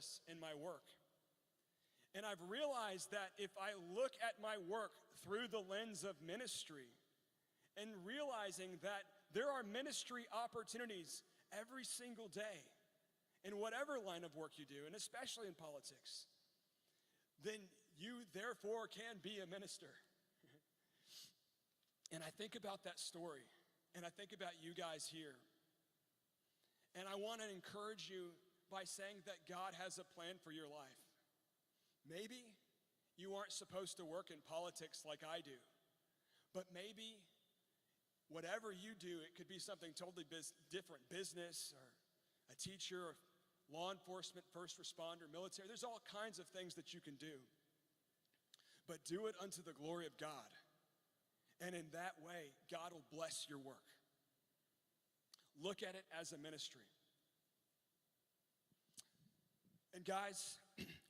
purpose in my work. And I've realized that if I look at my work through the lens of ministry and realizing that there are ministry opportunities every single day in whatever line of work you do, and especially in politics, then you therefore can be a minister. And I think about that story, and I think about you guys here. And I want to encourage you by saying that God has a plan for your life. Maybe you aren't supposed to work in politics like I do, but maybe whatever you do, it could be something totally different, business or a teacher or law enforcement, first responder, military. There's all kinds of things that you can do, but do it unto the glory of God. And in that way, God will bless your work. Look at it as a ministry. And guys,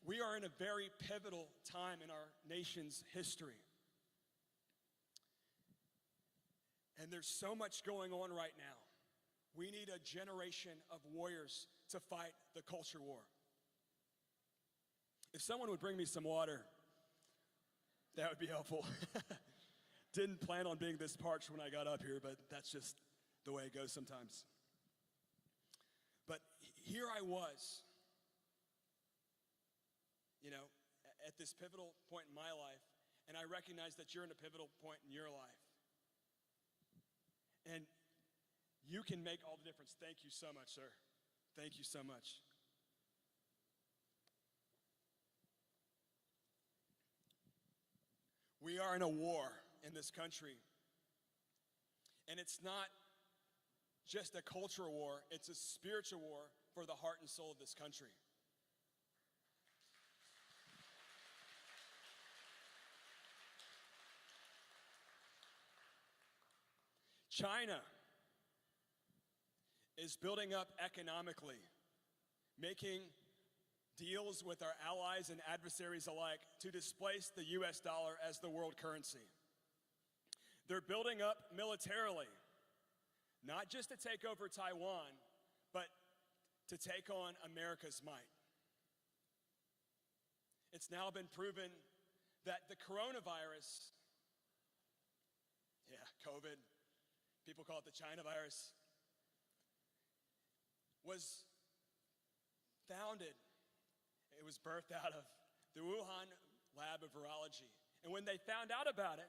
we are in a very pivotal time in our nation's history. And there's so much going on right now. We need a generation of warriors to fight the culture war. If someone would bring me some water, that would be helpful. Didn't plan on being this parched when I got up here, but that's just the way it goes sometimes. But here I was, at this pivotal point in my life, and I recognize that you're in a pivotal point in your life. And you can make all the difference. Thank you so much, sir. Thank you so much. We are in a war in this country. And it's not just a cultural war, it's a spiritual war for the heart and soul of this country. China is building up economically, making deals with our allies and adversaries alike to displace the US dollar as the world currency. They're building up militarily, not just to take over Taiwan, but to take on America's might. It's now been proven that the coronavirus, COVID, people call it the China virus, was founded, it was birthed out of the Wuhan lab of virology. And when they found out about it,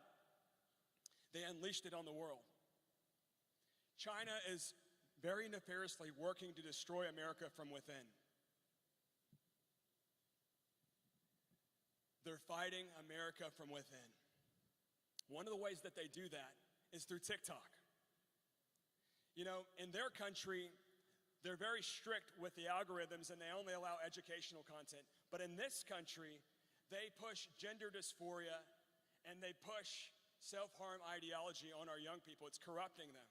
they unleashed it on the world. China is very nefariously working to destroy America from within. They're fighting America from within. One of the ways that they do that is through TikTok. In their country, they're very strict with the algorithms and they only allow educational content. But in this country, they push gender dysphoria and they push self-harm ideology on our young people. It's corrupting them.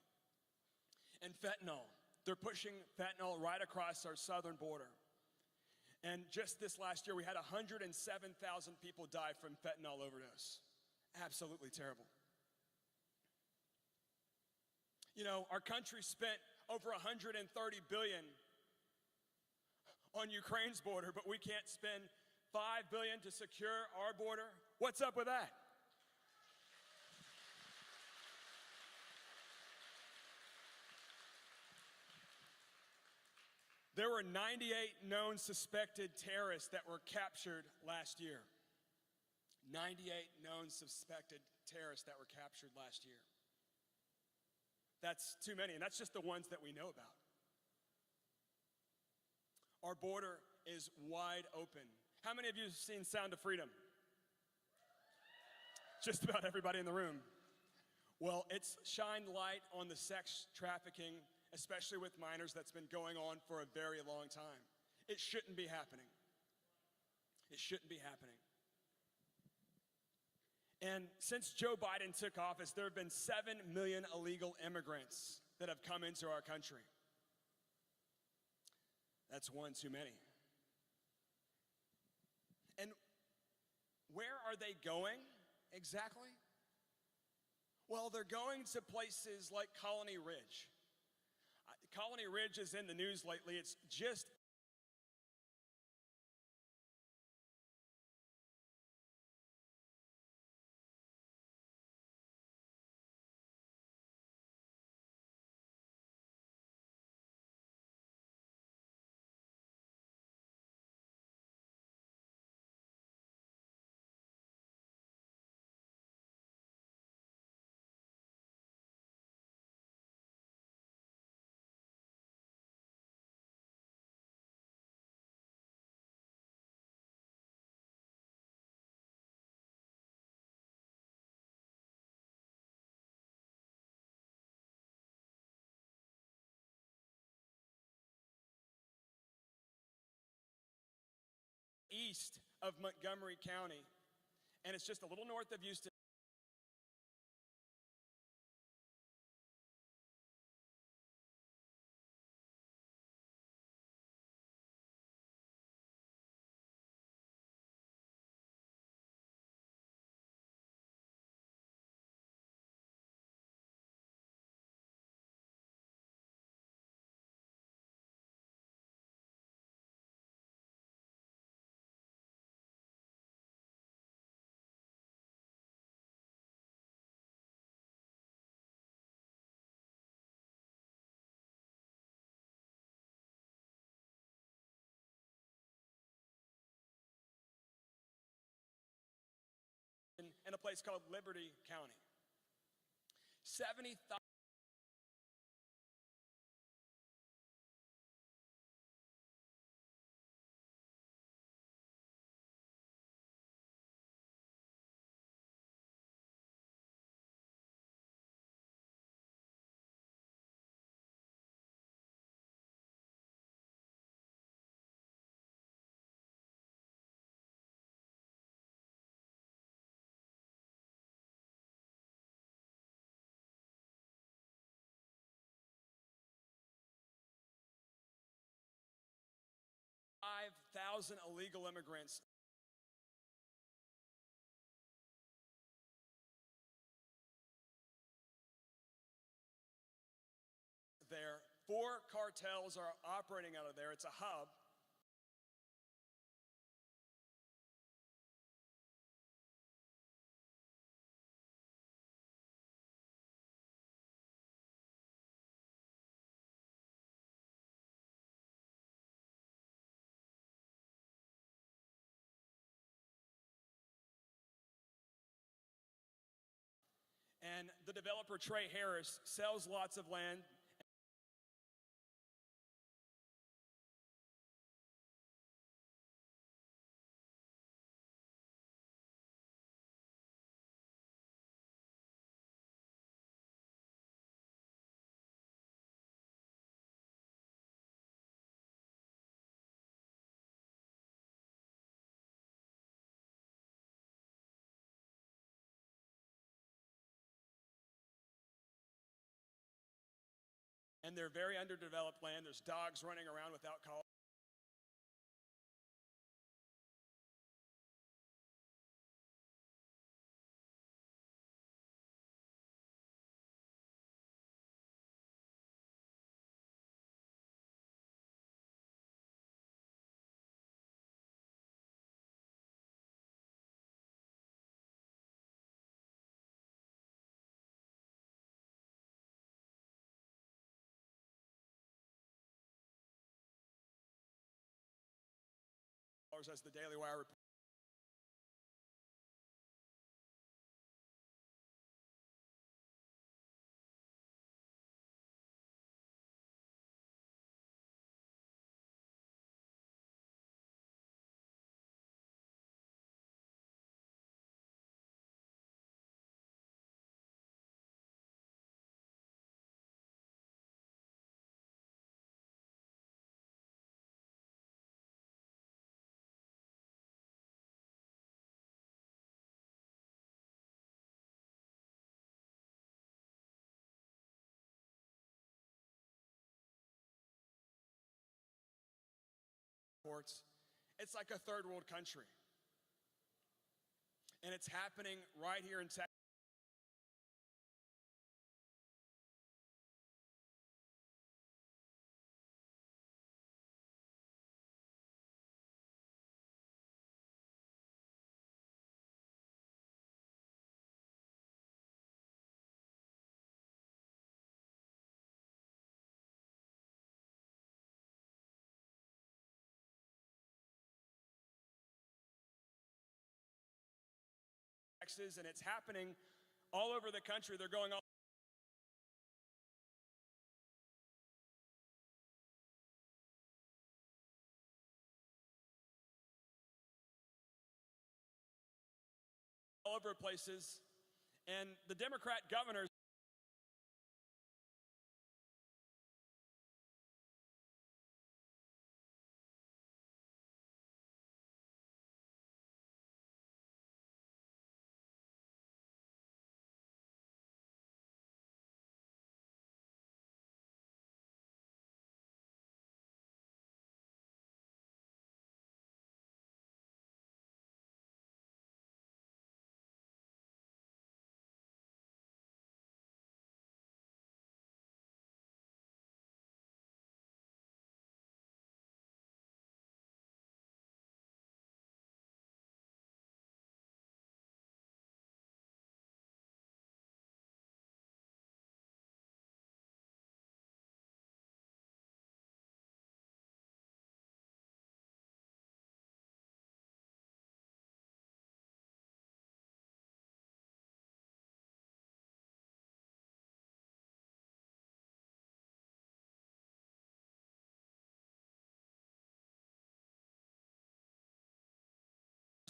And fentanyl. They're pushing fentanyl right across our southern border. And just this last year, we had 107,000 people die from fentanyl overdose. Absolutely terrible. Our country spent over $130 billion on Ukraine's border, but we can't spend $5 billion to secure our border. What's up with that? There were 98 known suspected terrorists that were captured last year. 98 known suspected terrorists that were captured last year. That's too many, and that's just the ones that we know about. Our border is wide open. How many of you have seen Sound of Freedom? Just about everybody in the room. Well, it's shined light on the sex trafficking, especially with minors, that's been going on for a very long time. It shouldn't be happening. It shouldn't be happening. And since Joe Biden took office, there have been 7 million illegal immigrants that have come into our country. That's one too many. And where are they going exactly? Well, they're going to places like Colony Ridge. Colony Ridge is in the news lately. It's just east of Montgomery County, and it's just a little north of Houston. In a place called Liberty County. 70,000 illegal immigrants there. 4 cartels are operating out of there. It's a hub. And the developer, Trey Harris, sells lots of land. And they're very underdeveloped land. There's dogs running around without collars. As the Daily Wire reports. It's like a third world country. And it's happening right here in Texas. And it's happening all over the country. They're going all over places. And the Democrat governors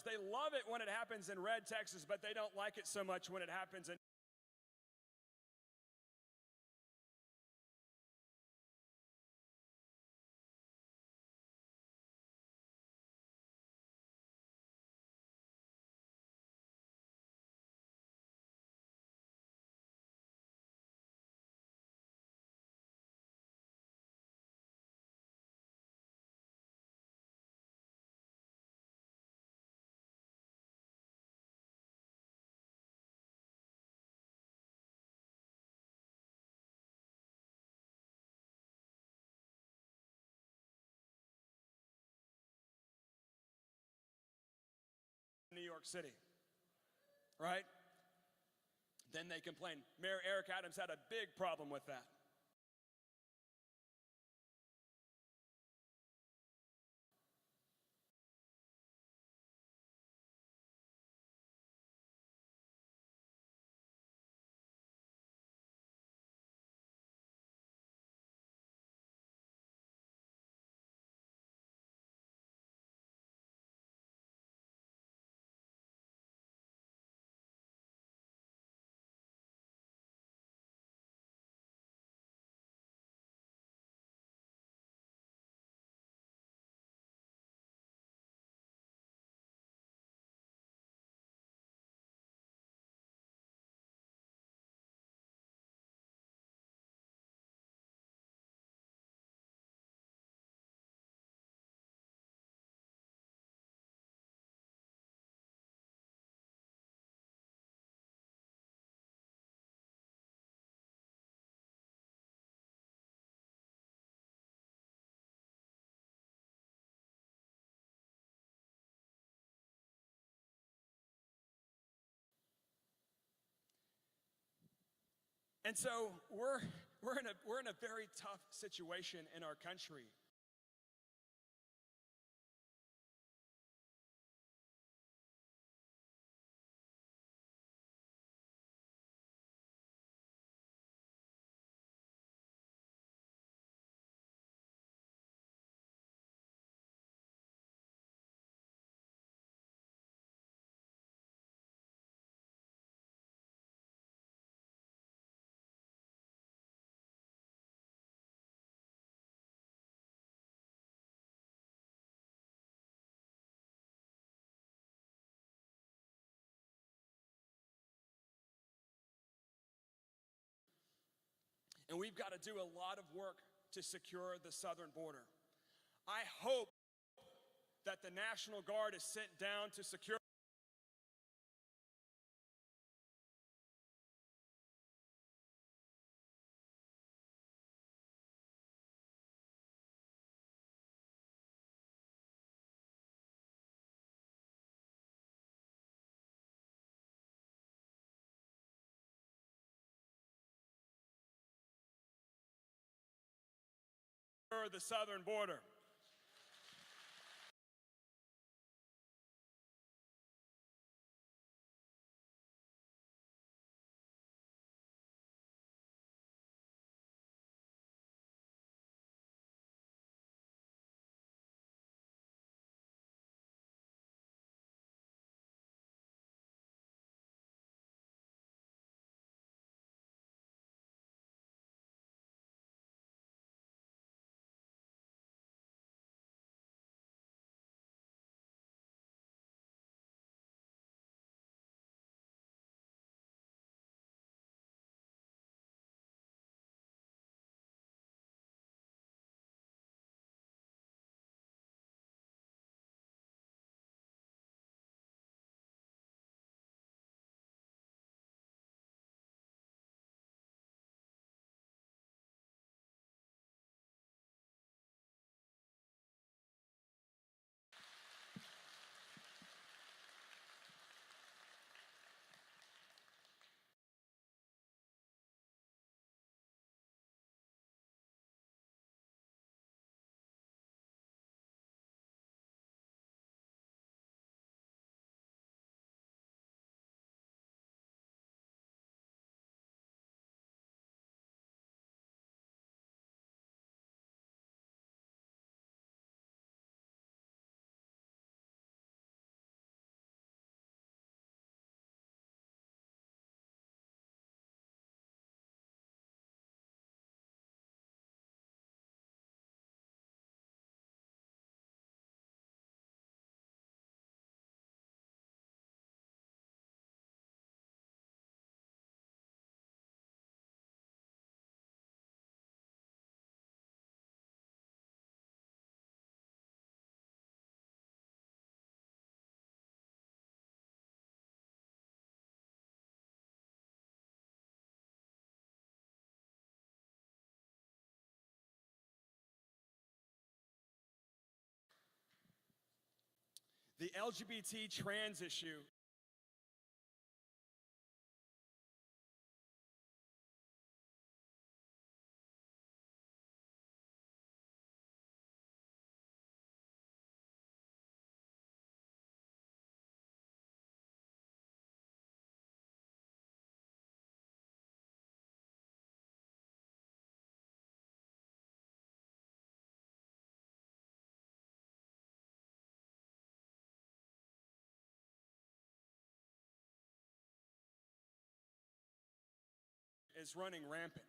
They love it when it happens in red Texas, but they don't like it so much when it happens in New York City, right? Then they complain. Mayor Eric Adams had a big problem with that. And so we're in a very tough situation in our country. And we've got to do a lot of work to secure the southern border. I hope that the National Guard is sent down to secure the southern border. The LGBT trans issue is running rampant.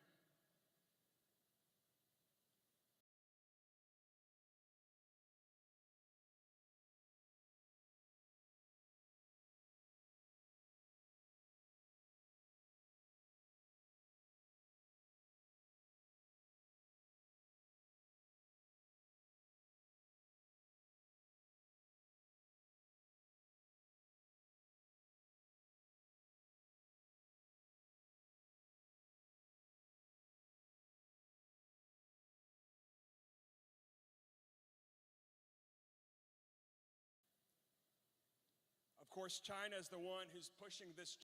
Of course, China is the one who's pushing this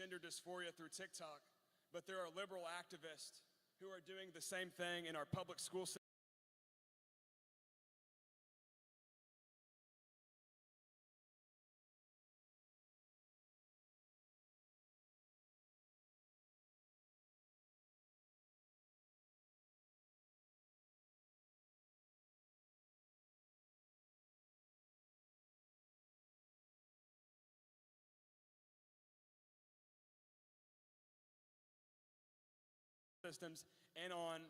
gender dysphoria through TikTok, but there are liberal activists who are doing the same thing in our public school system. Systems and on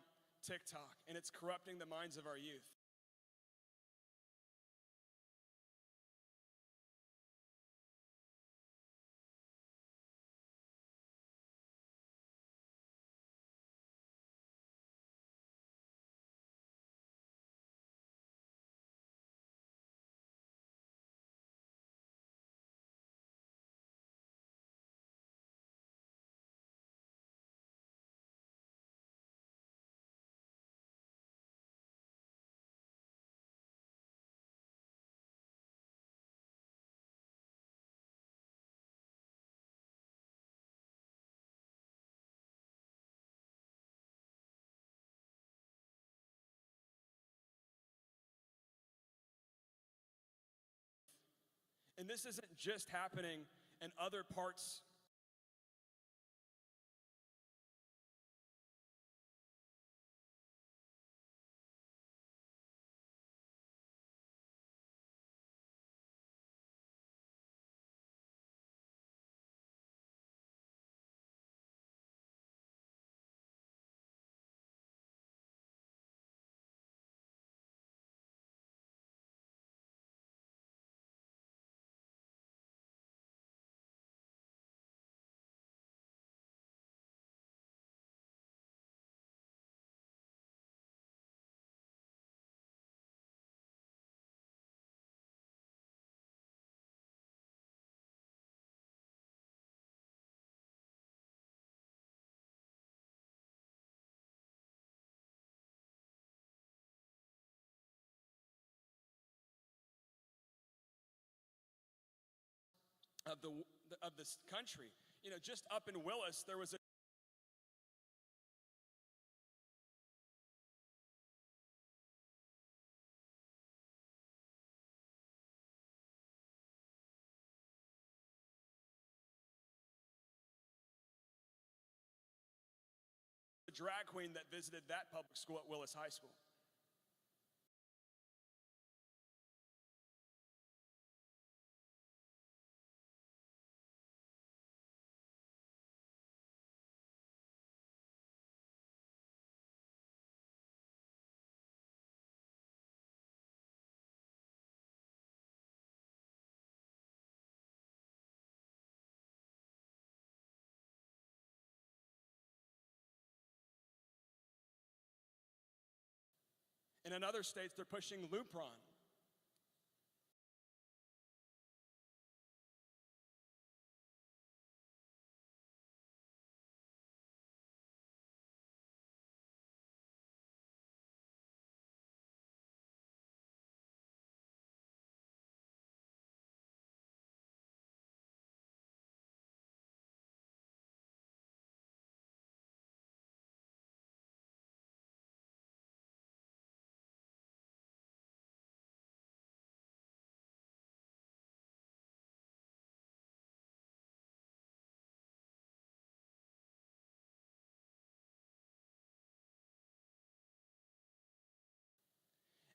TikTok, and it's corrupting the minds of our youth. And this isn't just happening in other parts of this country. You know, just up in Willis, there was a drag queen that visited that public school at Willis High School. And in other states, they're pushing Lupron.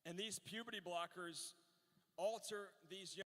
And these puberty blockers alter these young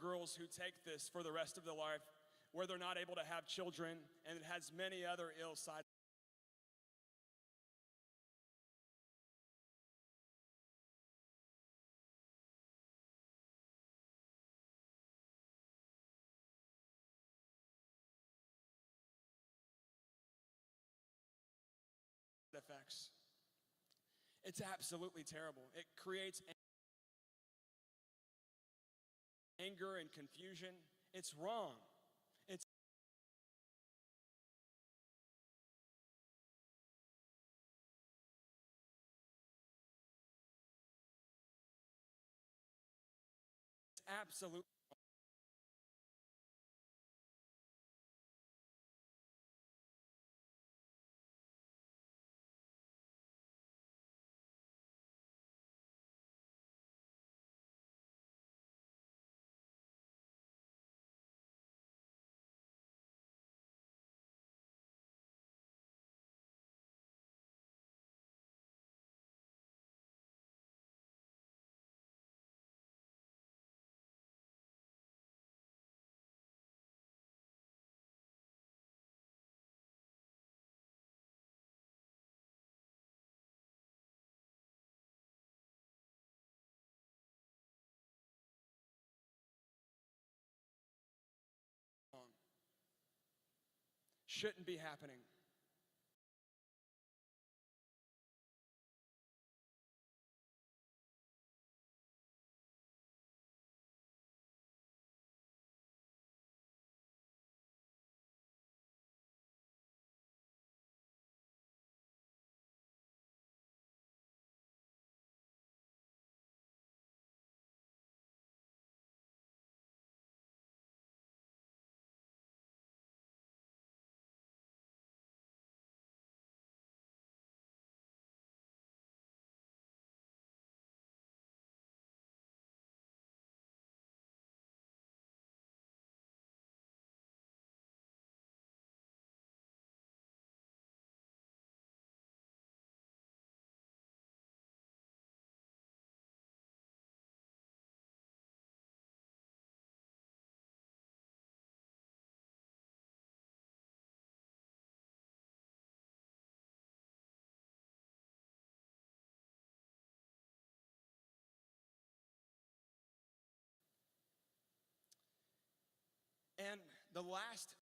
girls who take this for the rest of their life, where they're not able to have children, and it has many other ill side effects. It's absolutely terrible. It creates anger and confusion. It's wrong. It's absolutely wrong. Shouldn't be happening. And the last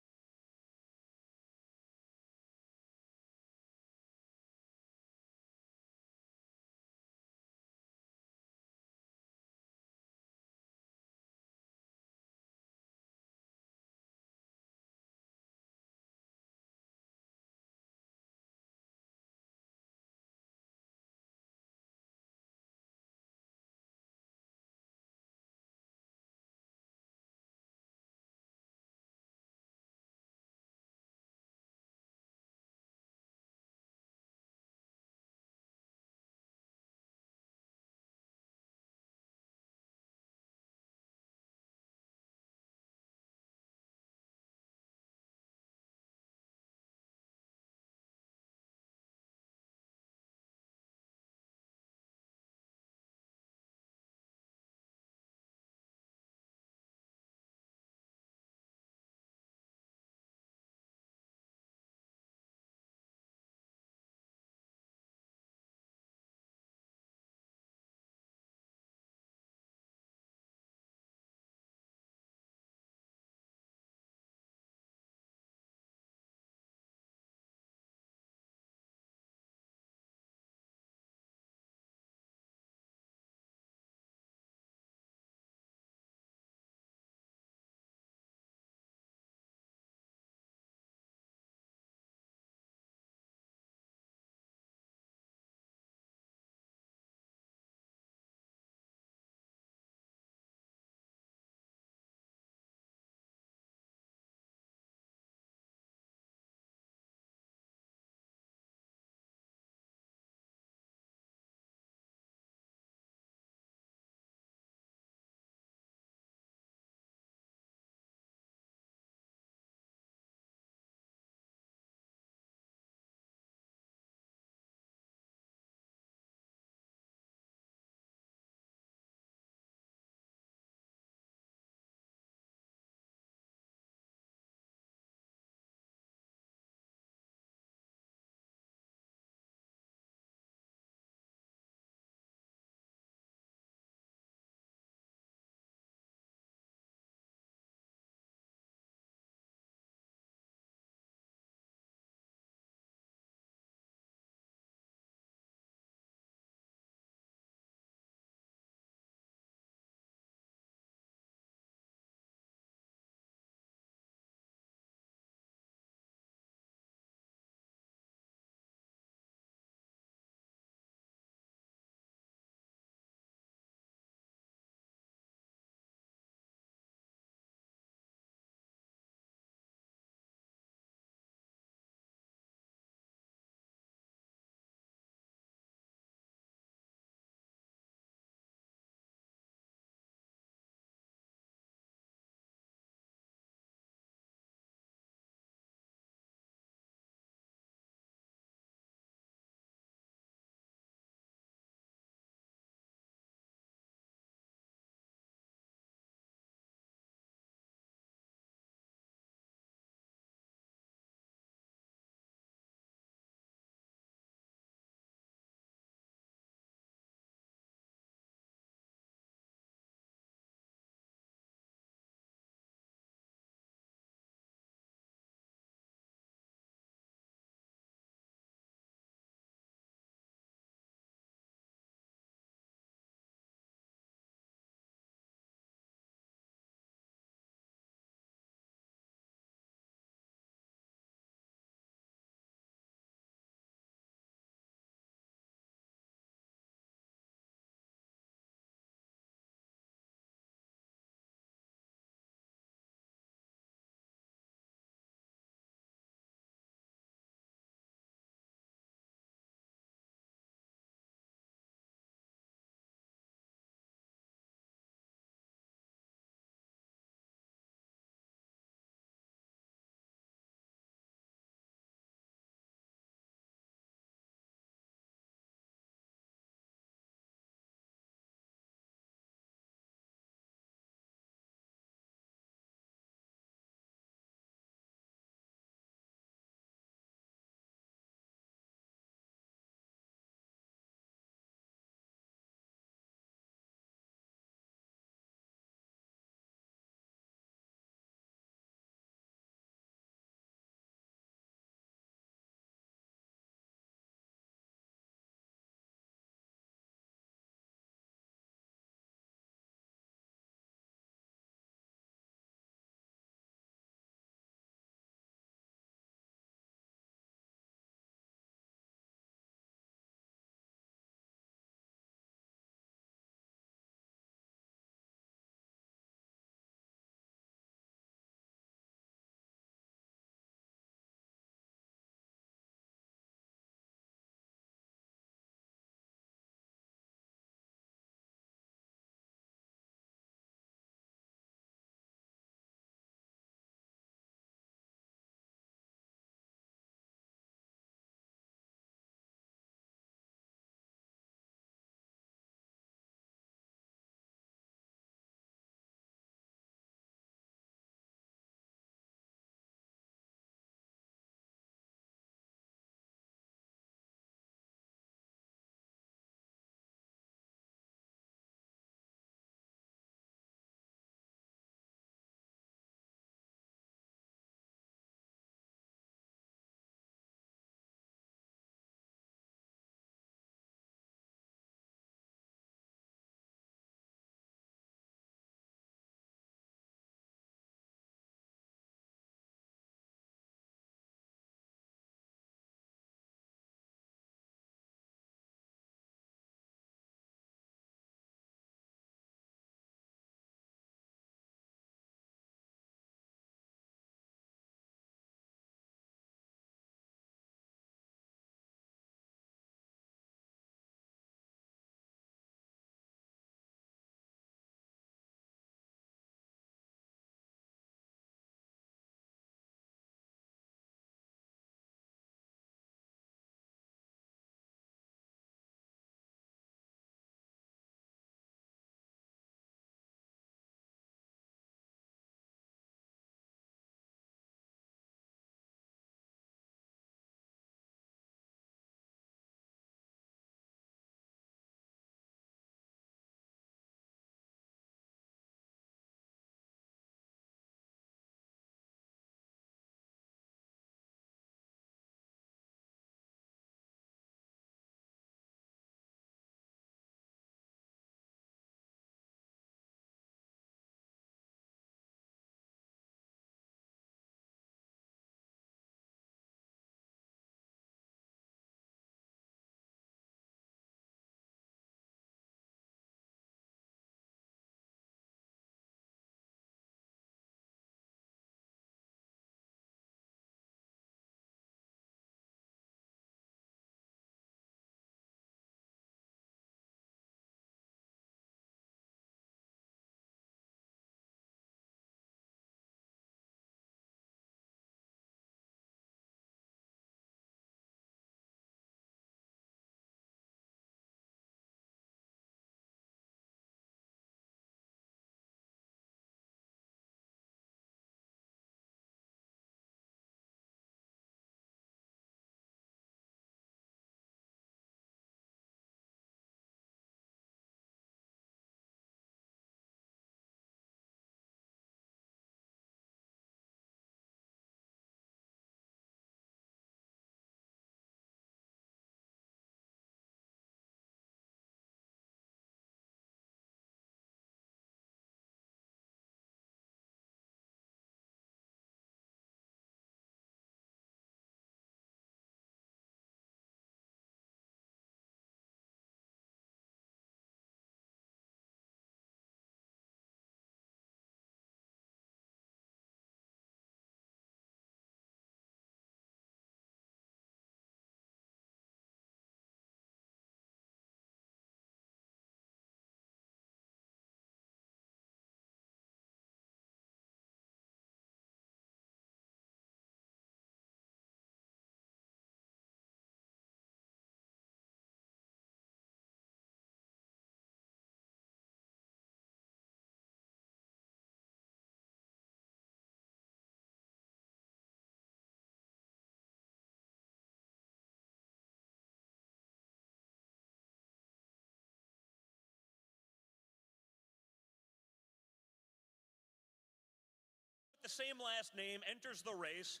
same last name, enters the race.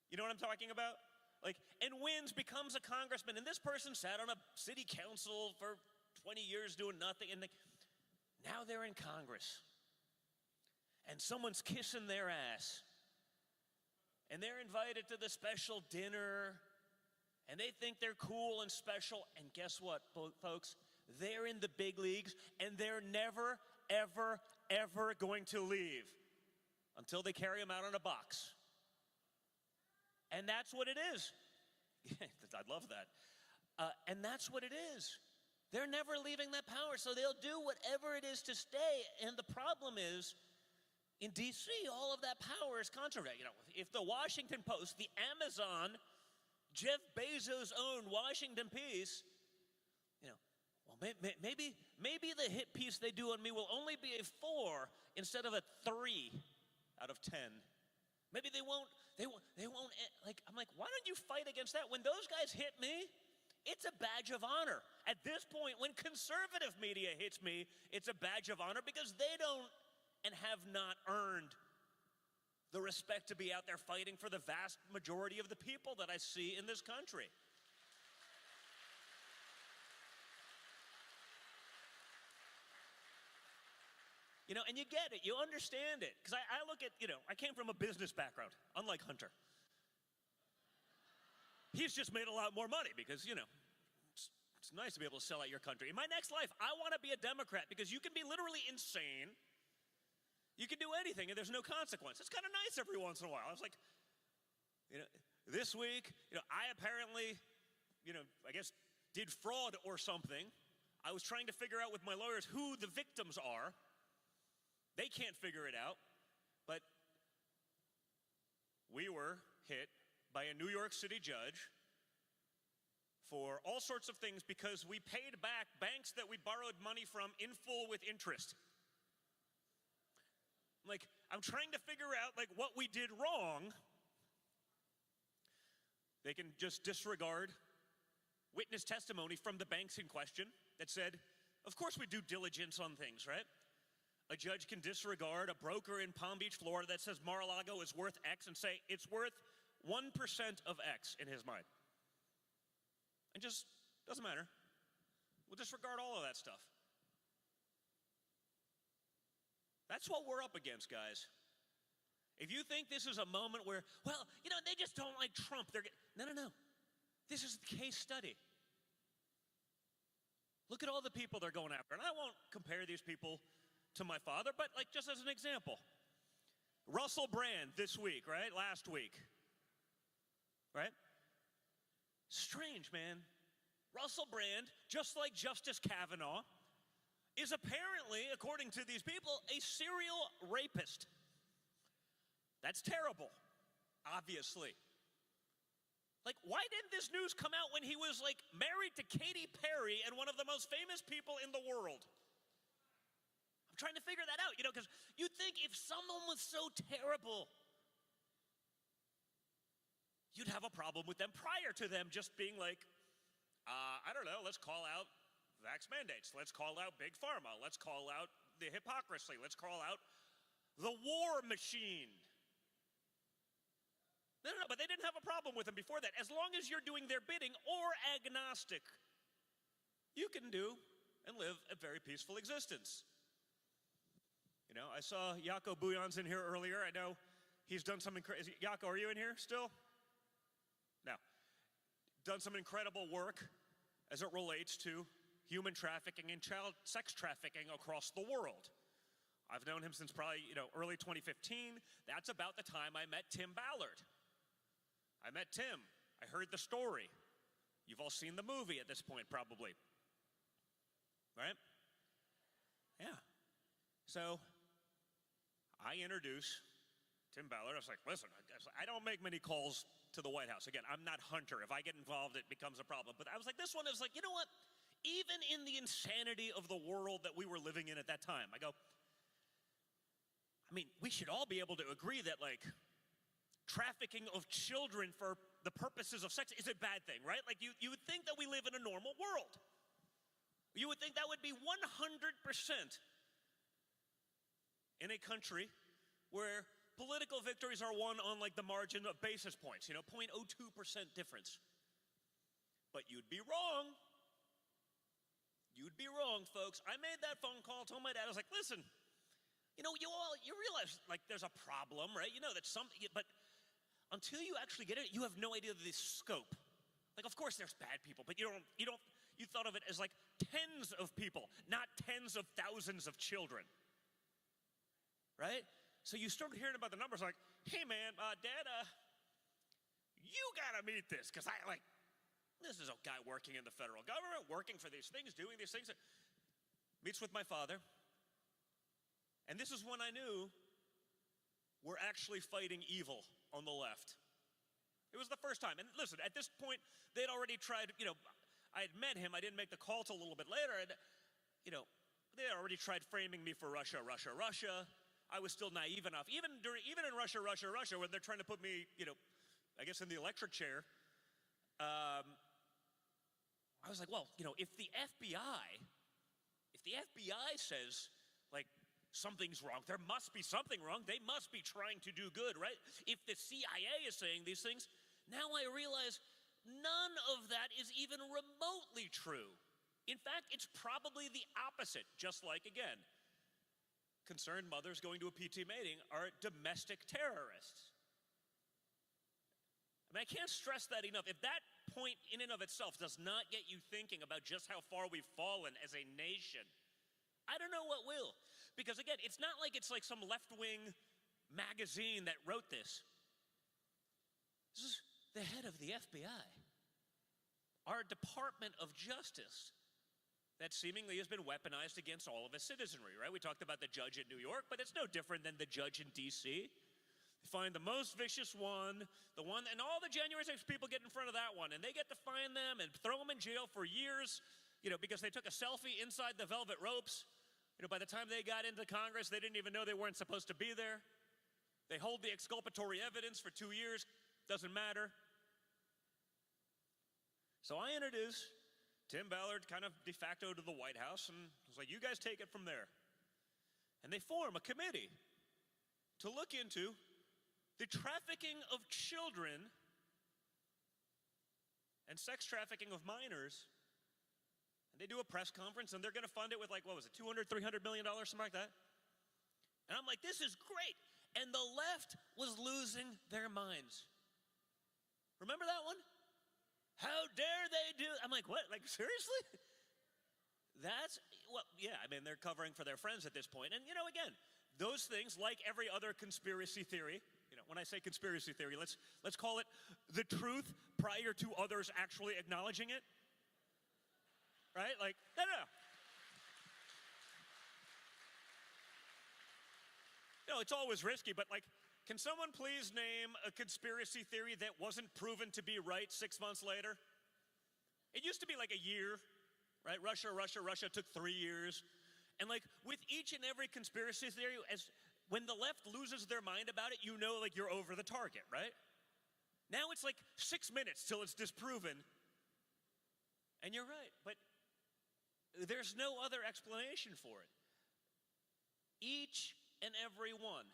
You know what I'm talking about? Like, and wins, becomes a congressman. And this person sat on a city council for 20 years doing nothing. And now they're in Congress. And someone's kissing their ass. And they're invited to the special dinner. And they think they're cool and special. And guess what, folks? They're in the big leagues. And they're never, ever, ever going to leave until they carry them out in a box. And that's what it is. I love that. And that's what it is. They're never leaving that power, so they'll do whatever it is to stay. And the problem is, in D.C., all of that power is concentrated. You know, if the Washington Post, the Amazon, Jeff Bezos' own Washington piece, you know, well, maybe the hit piece they do on me will only be a 4 instead of a 3 out of 10. Maybe they won't, like, I'm like, why don't you fight against that? When those guys hit me, it's a badge of honor. At this point, when conservative media hits me, it's a badge of honor because they don't and have not earned the respect to be out there fighting for the vast majority of the people that I see in this country. You know, and you get it, you understand it. Because I look at, you know, I came from a business background, unlike Hunter. He's just made a lot more money because, you know, it's nice to be able to sell out your country. In my next life, I want to be a Democrat because you can be literally insane. You can do anything and there's no consequence. It's kind of nice every once in a while. I was like, you know, this week, you know, I apparently, you know, I guess did fraud or something. I was trying to figure out with my lawyers who the victims are. They can't figure it out, but we were hit by a New York City judge for all sorts of things because we paid back banks that we borrowed money from in full with interest. Like, I'm trying to figure out, like, what we did wrong. They can just disregard witness testimony from the banks in question that said, of course we do diligence on things, right? A judge can disregard a broker in Palm Beach, Florida that says Mar-a-Lago is worth X and say it's worth 1% of X in his mind. And just doesn't matter. We'll disregard all of that stuff. That's what we're up against, guys. If you think this is a moment where, well, you know, they just don't like Trump. No. This is the case study. Look at all the people they're going after. And I won't compare these people to my father, but like just as an example, Russell Brand this week, right? Last week, right? Strange, man. Russell Brand, just like Justice Kavanaugh, is apparently, according to these people, a serial rapist. That's terrible, obviously. Like, why didn't this news come out when he was like married to Katy Perry and one of the most famous people in the world? I'm trying to figure that out, you know, because you'd think if someone was so terrible, you'd have a problem with them prior to them just being like, I don't know, let's call out vax mandates. Let's call out Big Pharma. Let's call out the hypocrisy. Let's call out the war machine. No, but they didn't have a problem with them before that. As long as you're doing their bidding or agnostic, you can do and live a very peaceful existence. You know, I saw Jaco Bouillon's in here earlier. I know he's done some incredible. Jaco, are you in here still? No. Done some incredible work as it relates to human trafficking and child sex trafficking across the world. I've known him since probably, you know, early 2015. That's about the time I met Tim Ballard. I met Tim. I heard the story. You've all seen the movie at this point, probably. Right? Yeah. So I introduce Tim Ballard. I was like, listen, I don't make many calls to the White House. Again, I'm not Hunter. If I get involved, it becomes a problem. But I was like, this one is like, you know what? Even in the insanity of the world that we were living in at that time, I go, I mean, we should all be able to agree that, like, trafficking of children for the purposes of sex is a bad thing, right? Like, you would think that we live in a normal world. You would think that would be 100% in a country where political victories are won on like the margin of basis points, 0.02% difference. But you'd be wrong. You'd be wrong, folks. I made that phone call, told my dad, I was like, listen, you realize like there's a problem, right? You know that but until you actually get it, you have no idea the scope. Like, of course there's bad people, but you thought of it as like tens of people, not tens of thousands of children, right? So you started hearing about the numbers like, hey man, Dad, you gotta meet this, because this is a guy working in the federal government, working for these things, doing these things. Meets with my father. And this is when I knew we're actually fighting evil on the left. It was the first time. And listen, at this point, they'd already tried, I had met him. I didn't make the call till a little bit later. And, they had already tried framing me for Russia. I was still naive enough. Even in Russia, when they're trying to put me, I guess in the electric chair, I was like, well, if the FBI says, like, something's wrong, there must be something wrong. They must be trying to do good, right? If the CIA is saying these things, now I realize none of that is even remotely true. In fact, it's probably the opposite, just like, again, concerned mothers going to a PT meeting are domestic terrorists. I mean, I can't stress that enough. If that point in and of itself does not get you thinking about just how far we've fallen as a nation, I don't know what will. Because again, it's not like it's like some left-wing magazine that wrote this. This is the head of the FBI. Our Department of Justice that seemingly has been weaponized against all of its citizenry, right? We talked about the judge in New York, but it's no different than the judge in D.C. They find the most vicious one, and all the January 6 people get in front of that one, and they get to find them and throw them in jail for years, because they took a selfie inside the velvet ropes. By the time they got into Congress, they didn't even know they weren't supposed to be there. They hold the exculpatory evidence for 2 years, doesn't matter. So I introduced Tim Ballard kind of de facto to the White House, and was like, you guys take it from there. And they form a committee to look into the trafficking of children and sex trafficking of minors. And they do a press conference, and they're going to fund it with like, what was it, $200, $300 million, something like that? And I'm like, this is great. And the left was losing their minds. Remember that one? How dare they do? I'm like, what? Like, seriously? They're covering for their friends at this point. And, again, those things, like every other conspiracy theory, when I say conspiracy theory, let's call it the truth prior to others actually acknowledging it. Right? Like, no. No, it's always risky, but like, can someone please name a conspiracy theory that wasn't proven to be right 6 months later? It used to be like a year, right? Russia took 3 years. And like with each and every conspiracy theory, when the left loses their mind about it, like you're over the target, right? Now it's like 6 minutes till it's disproven. And you're right, but there's no other explanation for it. Each and every one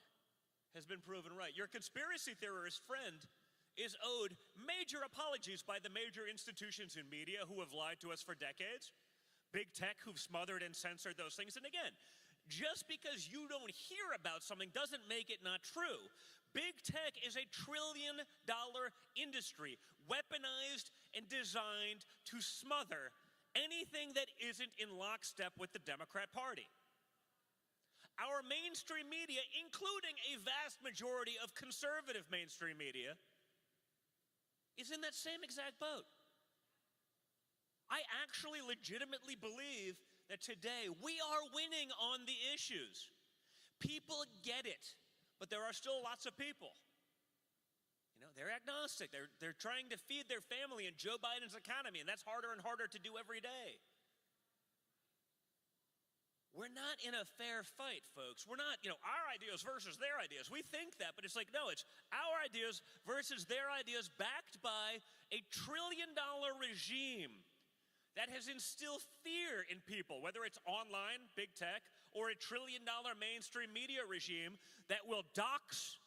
has been proven right. Your conspiracy theorist friend is owed major apologies by the major institutions in media who have lied to us for decades. Big tech who've smothered and censored those things. And again, just because you don't hear about something doesn't make it not true. Big tech is a $1 trillion industry, weaponized and designed to smother anything that isn't in lockstep with the Democrat Party. Our mainstream media, including a vast majority of conservative mainstream media, is in that same exact boat. I actually legitimately believe that today we are winning on the issues. People get it, but there are still lots of people. They're agnostic. They're trying to feed their family in Joe Biden's economy, and that's harder and harder to do every day. We're not in a fair fight, folks. We're not, our ideas versus their ideas. We think that, but it's like, no, it's our ideas versus their ideas backed by a $1 trillion regime that has instilled fear in people, whether it's online, big tech, or a $1 trillion mainstream media regime that will dox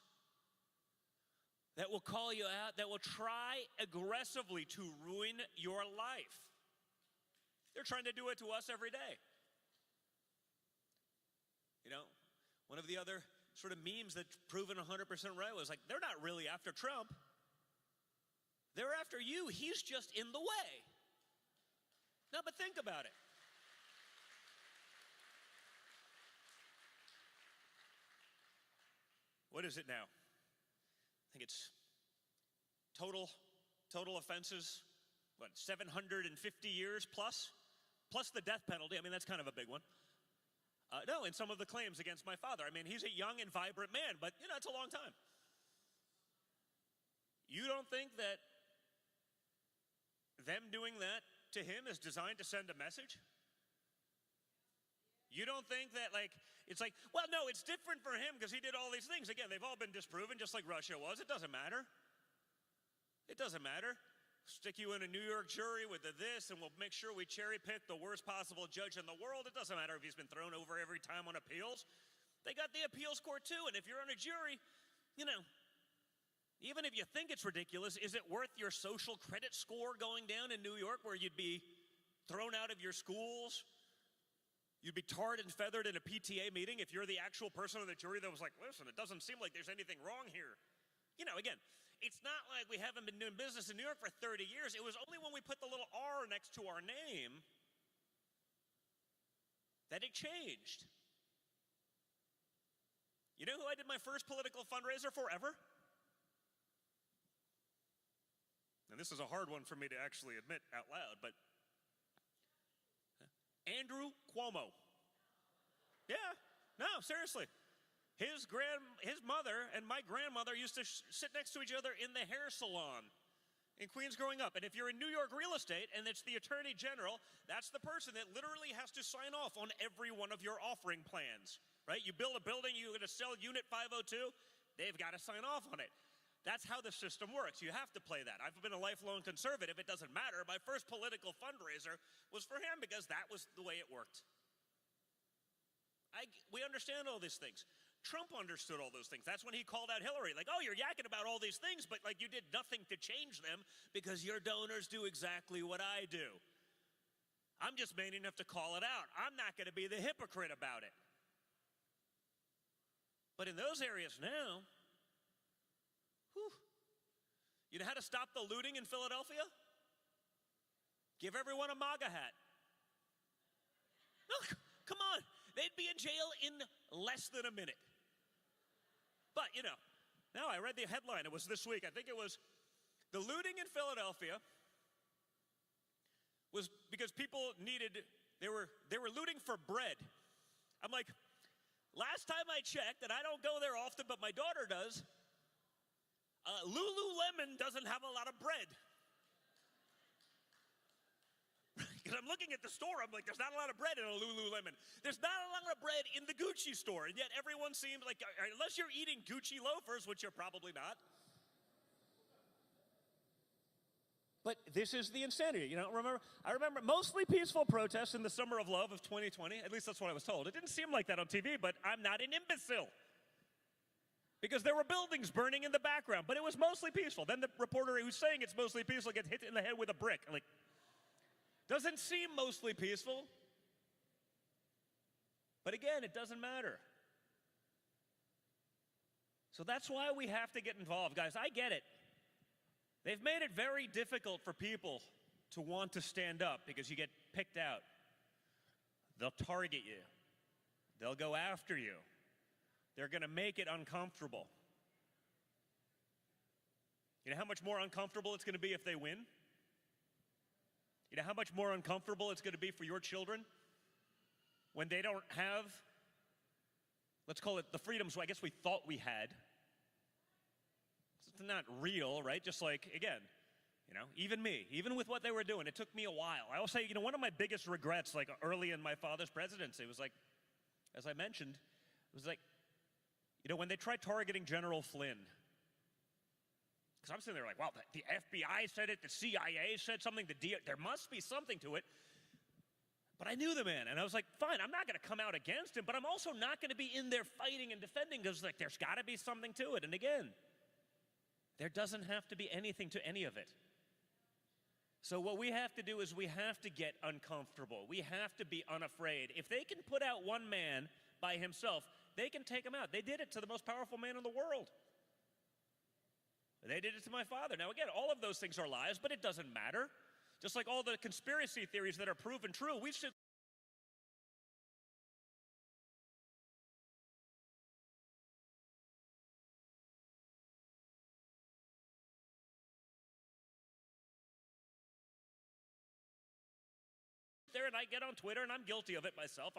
that will call you out, that will try aggressively to ruin your life. They're trying to do it to us every day. You know, one of the other sort of memes that's proven 100% right was like, they're not really after Trump. They're after you. He's just in the way. No, but think about it. What is it now? I think it's total offenses, what, 750 years plus the death penalty. I mean, that's kind of a big one. No, in some of the claims against my father. I mean, he's a young and vibrant man, but, you know, it's a long time. You don't think that them doing that to him is designed to send a message? You don't think that, like, it's like, well, no, it's different for him because he did all these things. Again, they've all been disproven, just like Russia was. It doesn't matter. It doesn't matter. Stick you in a New York jury with this, and we'll make sure we cherry pick the worst possible judge in the world. It doesn't matter if he's been thrown over every time on appeals. They got the appeals court too, and if you're on a jury, you know, even if you think it's ridiculous, is it worth your social credit score going down in New York where you'd be thrown out of your schools? You'd be tarred and feathered in a PTA meeting if you're the actual person on the jury that was like, listen, it doesn't seem like there's anything wrong here. You know, again, it's not like we haven't been doing business in New York for 30 years. It was only when we put the little R next to our name that it changed. You know who I did my first political fundraiser for ever? And this is a hard one for me to actually admit out loud, but Andrew Cuomo. Yeah, no, seriously. His mother and my grandmother used to sit next to each other in the hair salon in Queens growing up. And if you're in New York real estate and it's the attorney general, that's the person that literally has to sign off on every one of your offering plans, right? You build a building, you're gonna sell unit 502, they've gotta sign off on it. That's how the system works. You have to play that. I've been a lifelong conservative. It doesn't matter. My first political fundraiser was for him because that was the way it worked. We understand all these things. Trump understood all those things. That's when he called out Hillary. Like, oh, you're yakking about all these things, but like you did nothing to change them because your donors do exactly what I do. I'm just man enough to call it out. I'm not going to be the hypocrite about it. But in those areas now, whew, you know how to stop the looting in Philadelphia? Give everyone a MAGA hat. No, come on. They'd be in jail in less than a minute. But, you know, now I read the headline. It was this week. I think it was the looting in Philadelphia was because people they were looting for bread. I'm like, last time I checked, and I don't go there often, but my daughter does, Lululemon doesn't have a lot of bread. Because I'm looking at the store, I'm like, there's not a lot of bread in a Lululemon. There's not a lot of bread in the Gucci store, and yet everyone seems like, unless you're eating Gucci loafers, which you're probably not. But this is the insanity, you know, I remember mostly peaceful protests in the summer of love of 2020, at least that's what I was told. It didn't seem like that on TV, but I'm not an imbecile. Because there were buildings burning in the background, but it was mostly peaceful. Then the reporter who's saying it's mostly peaceful gets hit in the head with a brick. I'm like, doesn't seem mostly peaceful. But again, it doesn't matter. So that's why we have to get involved. Guys, I get it. They've made it very difficult for people to want to stand up because you get picked out. They'll target you. They'll go after you. They're going to make it uncomfortable. You know how much more uncomfortable it's going to be if they win? You know how much more uncomfortable it's going to be for your children when they don't have, let's call it the freedoms I guess we thought we had. It's not real, right? Just like, again, you know, even me, even with what they were doing, it took me a while. I will say, you know, one of my biggest regrets, like early in my father's presidency, was like, as I mentioned, it was like, you know, when they tried targeting General Flynn, because I'm sitting there like, wow, the FBI said it, the CIA said something, there must be something to it. But I knew the man, and I was like, fine, I'm not going to come out against him, but I'm also not going to be in there fighting and defending because like, there's got to be something to it. And again, There doesn't have to be anything to any of it. So what we have to do is we have to get uncomfortable. We have to be unafraid. If they can put out one man by himself, they can take him out. They did it to the most powerful man in the world. They did it to my father. Now again, all of those things are lies, but it doesn't matter. Just like all the conspiracy theories that are proven true, we should there, and I get on Twitter, and I'm guilty of it myself.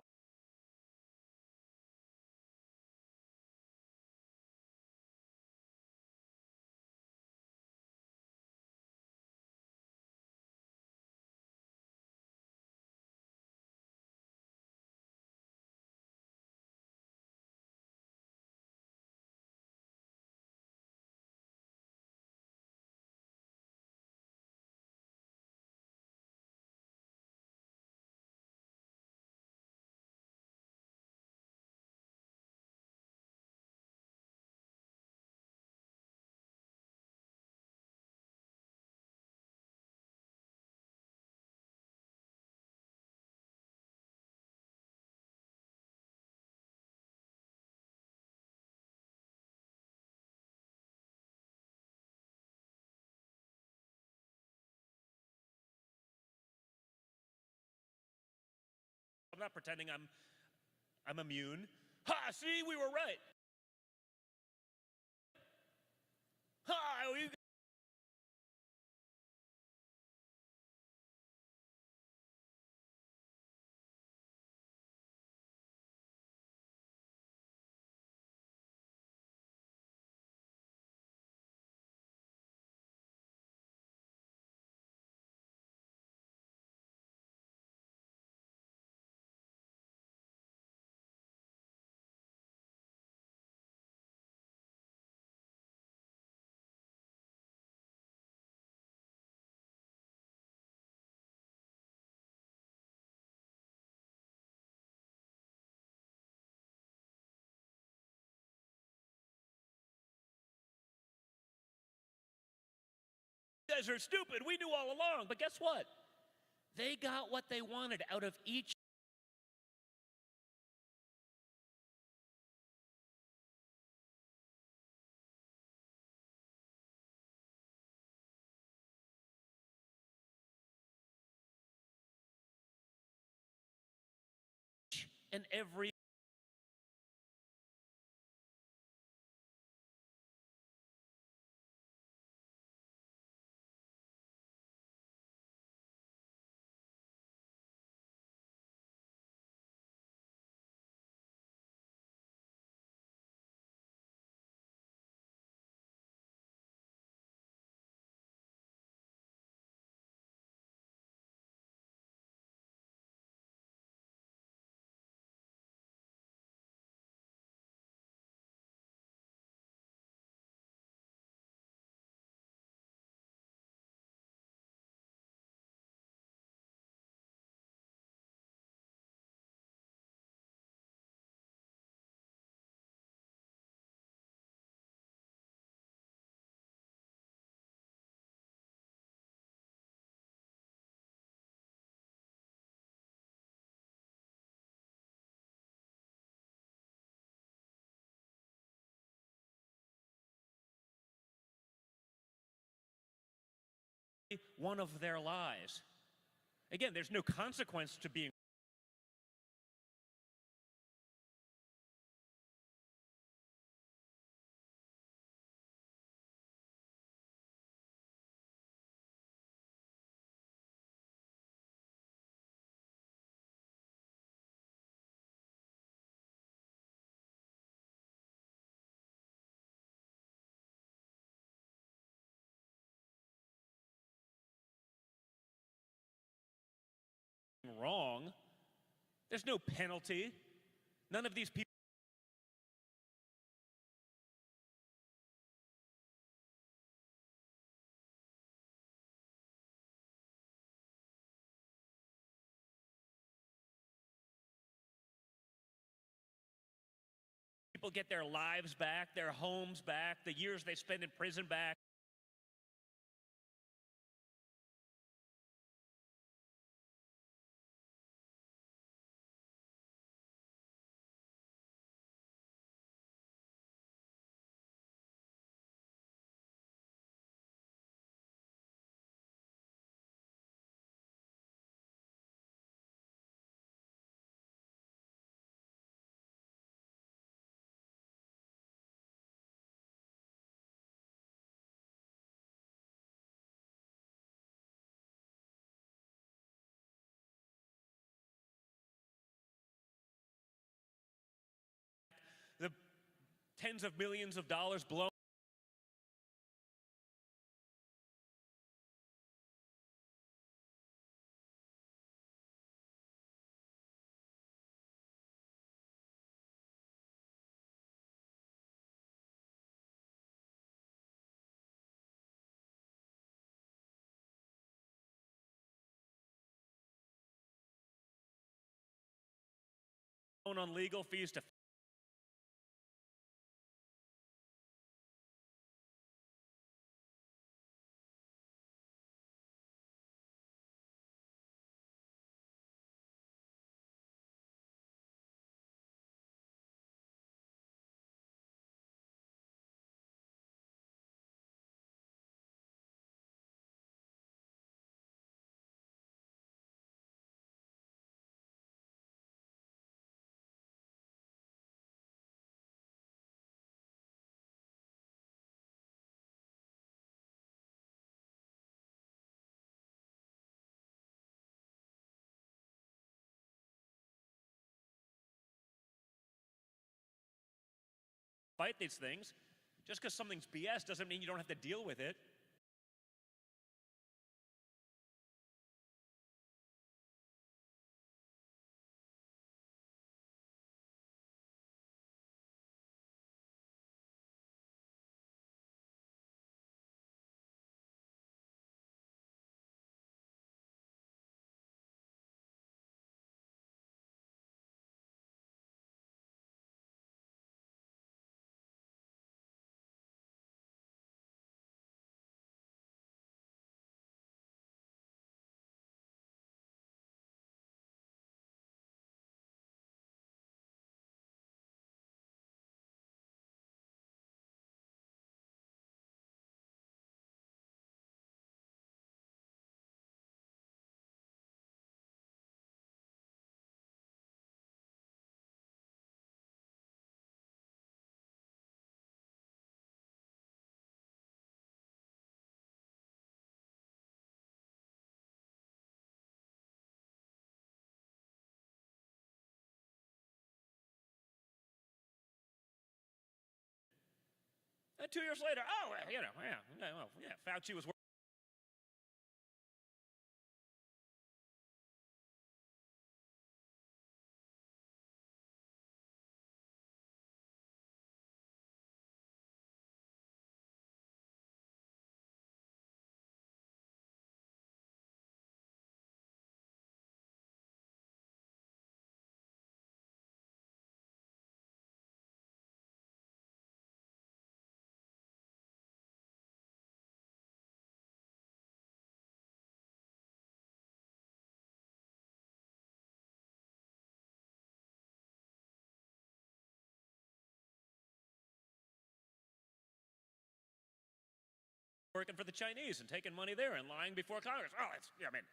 I'm not pretending I'm immune. Ha! See, we were right. Ha! We You guys are stupid. We knew all along. But guess what? They got what they wanted out of each and every one of their lies. Again, there's no consequence to being wrong. There's no penalty. None of these people people get their lives back, their homes back, the years they spend in prison back. The tens of millions of dollars blown on legal fees to fight these things. Just because something's BS doesn't mean you don't have to deal with it. And 2 years later, oh, well, Fauci was working for the Chinese and taking money there and lying before Congress. Oh, it's different.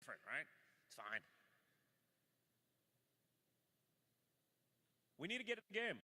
different, right? It's fine. We need to get in the game.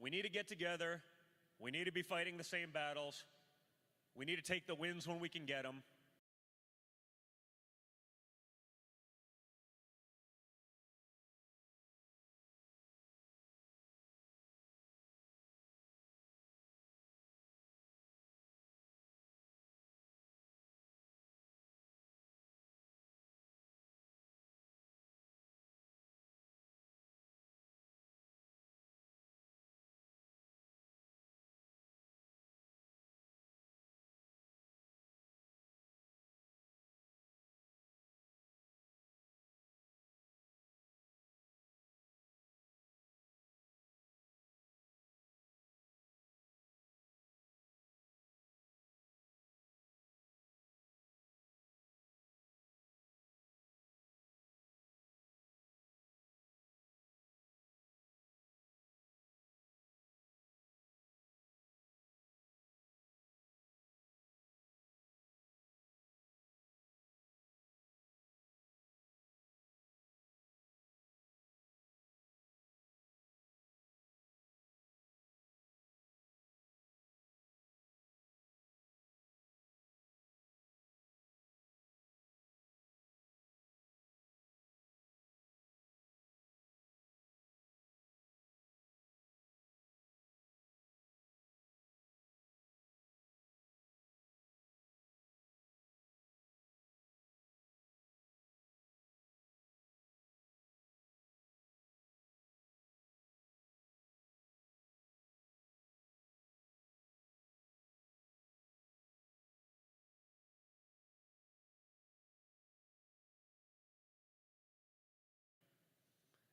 We need to get together. We need to be fighting the same battles. We need to take the wins when we can get them.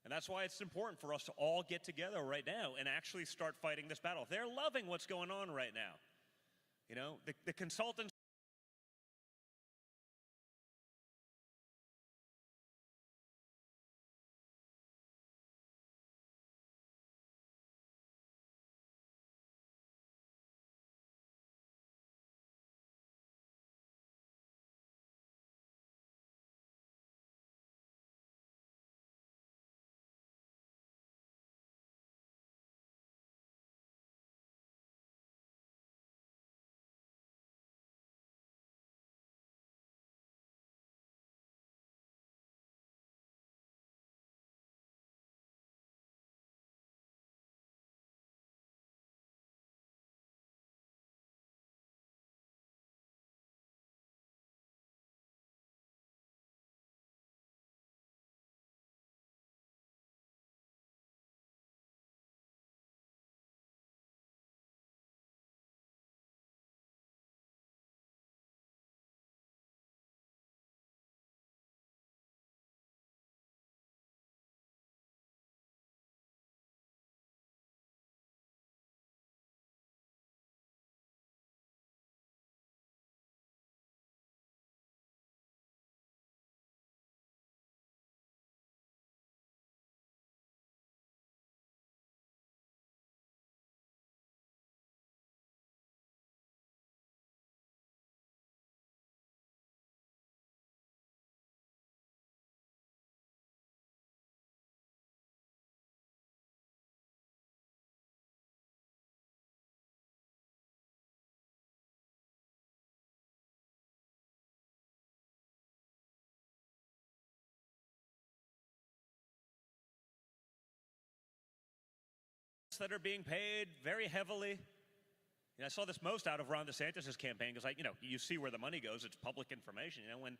And that's why it's important for us to all get together right now and actually start fighting this battle. They're loving what's going on right now. You know, the consultants that are being paid very heavily I saw this most out of Ron DeSantis' campaign because, you see where the money goes. It's public information. When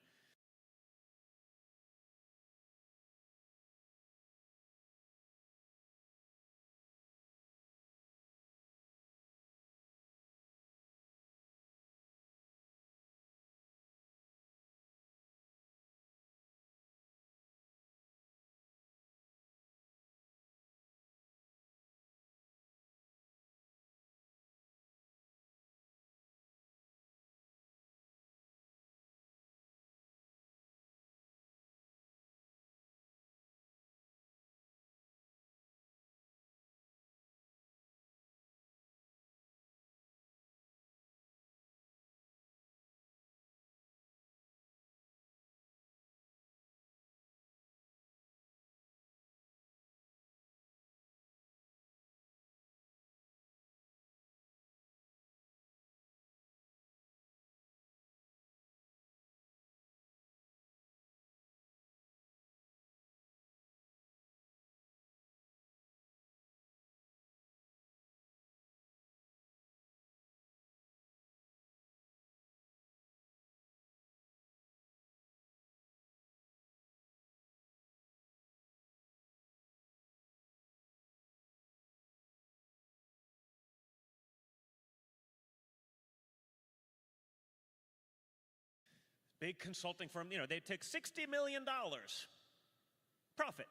big consulting firm, they take $60 million profit.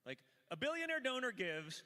Like a billionaire donor gives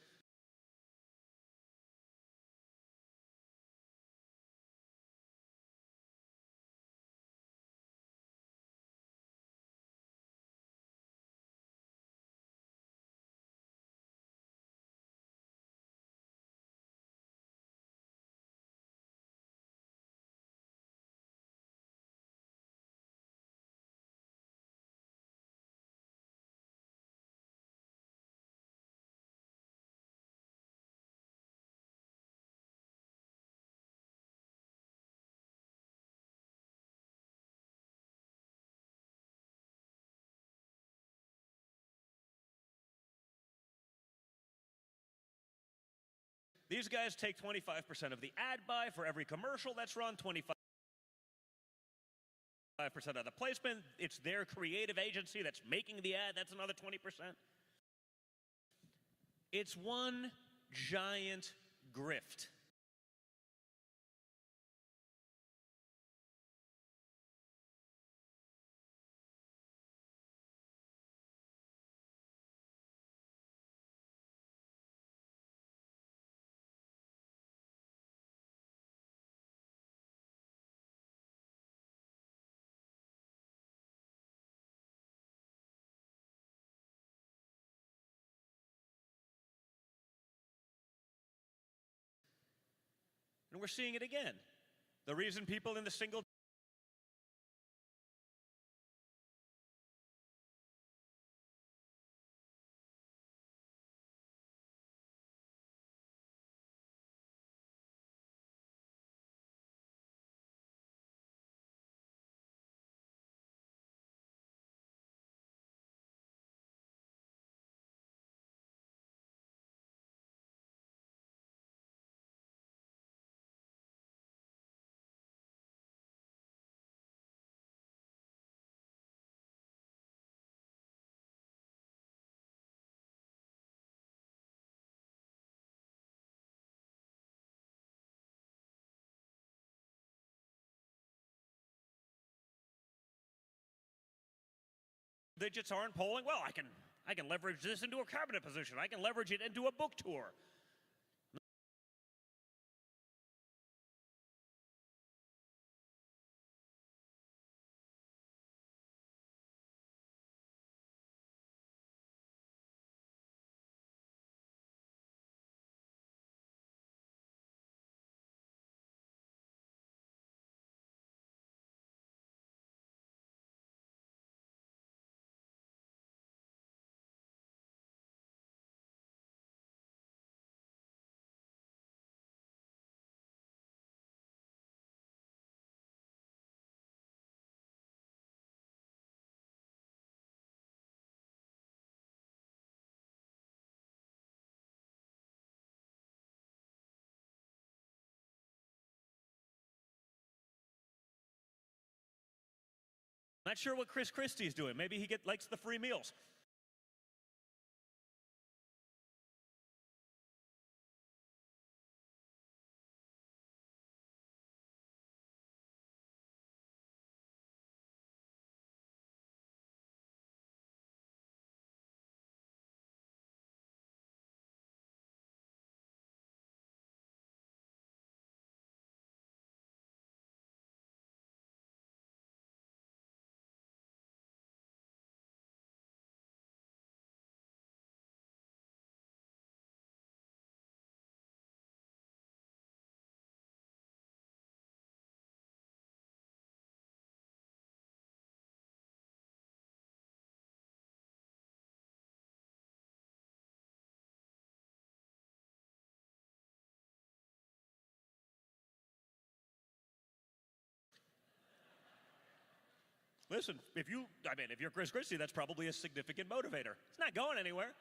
these guys take 25% of the ad buy for every commercial that's run, 25% of the placement. It's their creative agency that's making the ad. That's another 20%. It's one giant grift. And we're seeing it again. The reason people in the single digits aren't polling, well, I can leverage this into a cabinet position. I can leverage it into a book tour. Not sure what Christie's doing. Maybe he likes the free meals. Listen, if you're Chris Christie, that's probably a significant motivator. It's not going anywhere.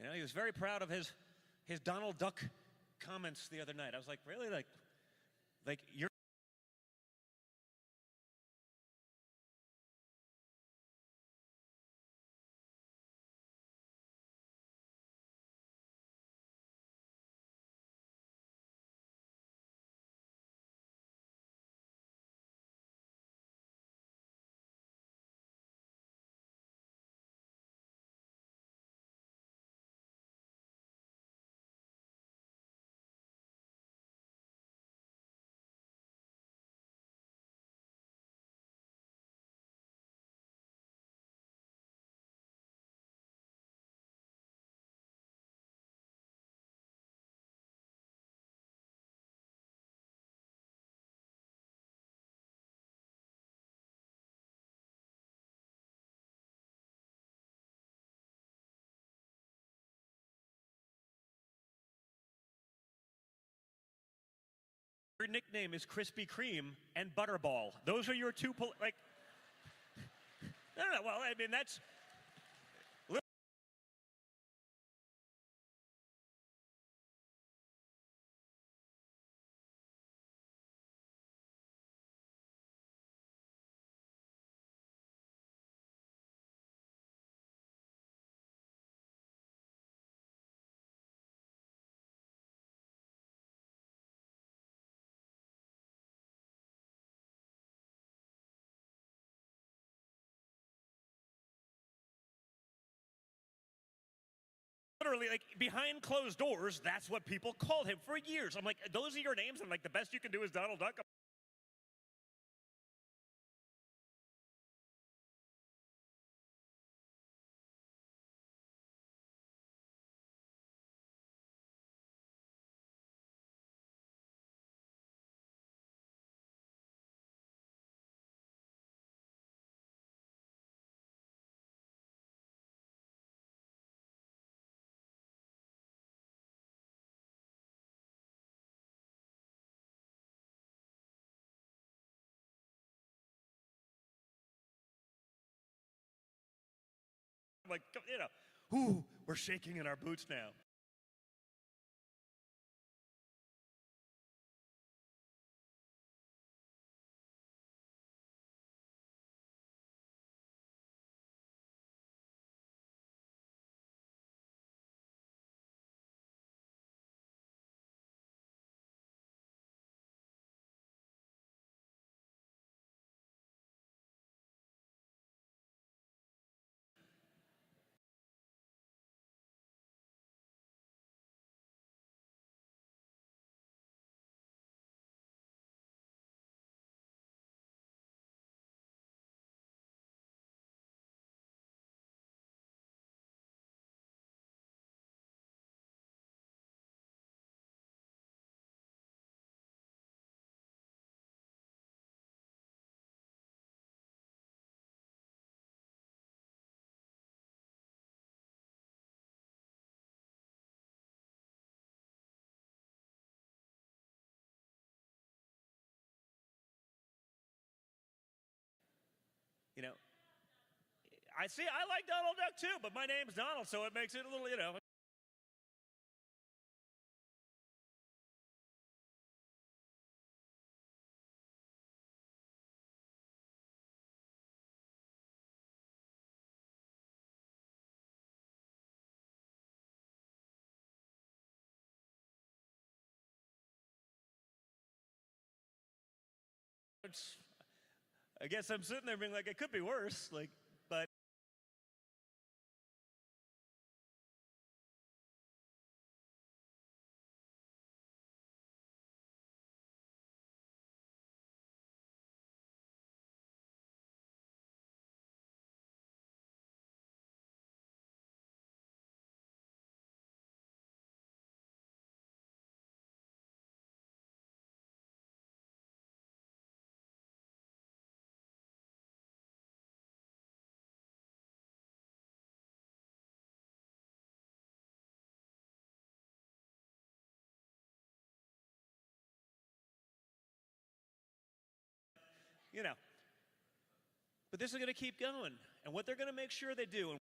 You know, he was very proud of his Donald Duck comments the other night. I was like, really? Like you're your nickname is Krispy Kreme and Butterball. Those are your two, like, no, well, I mean, that's, literally, like, behind closed doors, that's what people called him for years. I'm like, those are your names, and like, the best you can do is Donald Duck? I'm like, you know, ooh, we're shaking in our boots now. You know, I see, I like Donald Duck too, but my name's Donald, so it makes it a little, you know. I guess I'm sitting there being like, it could be worse, like, but. You know, but this is going to keep going. And what they're going to make sure they do, and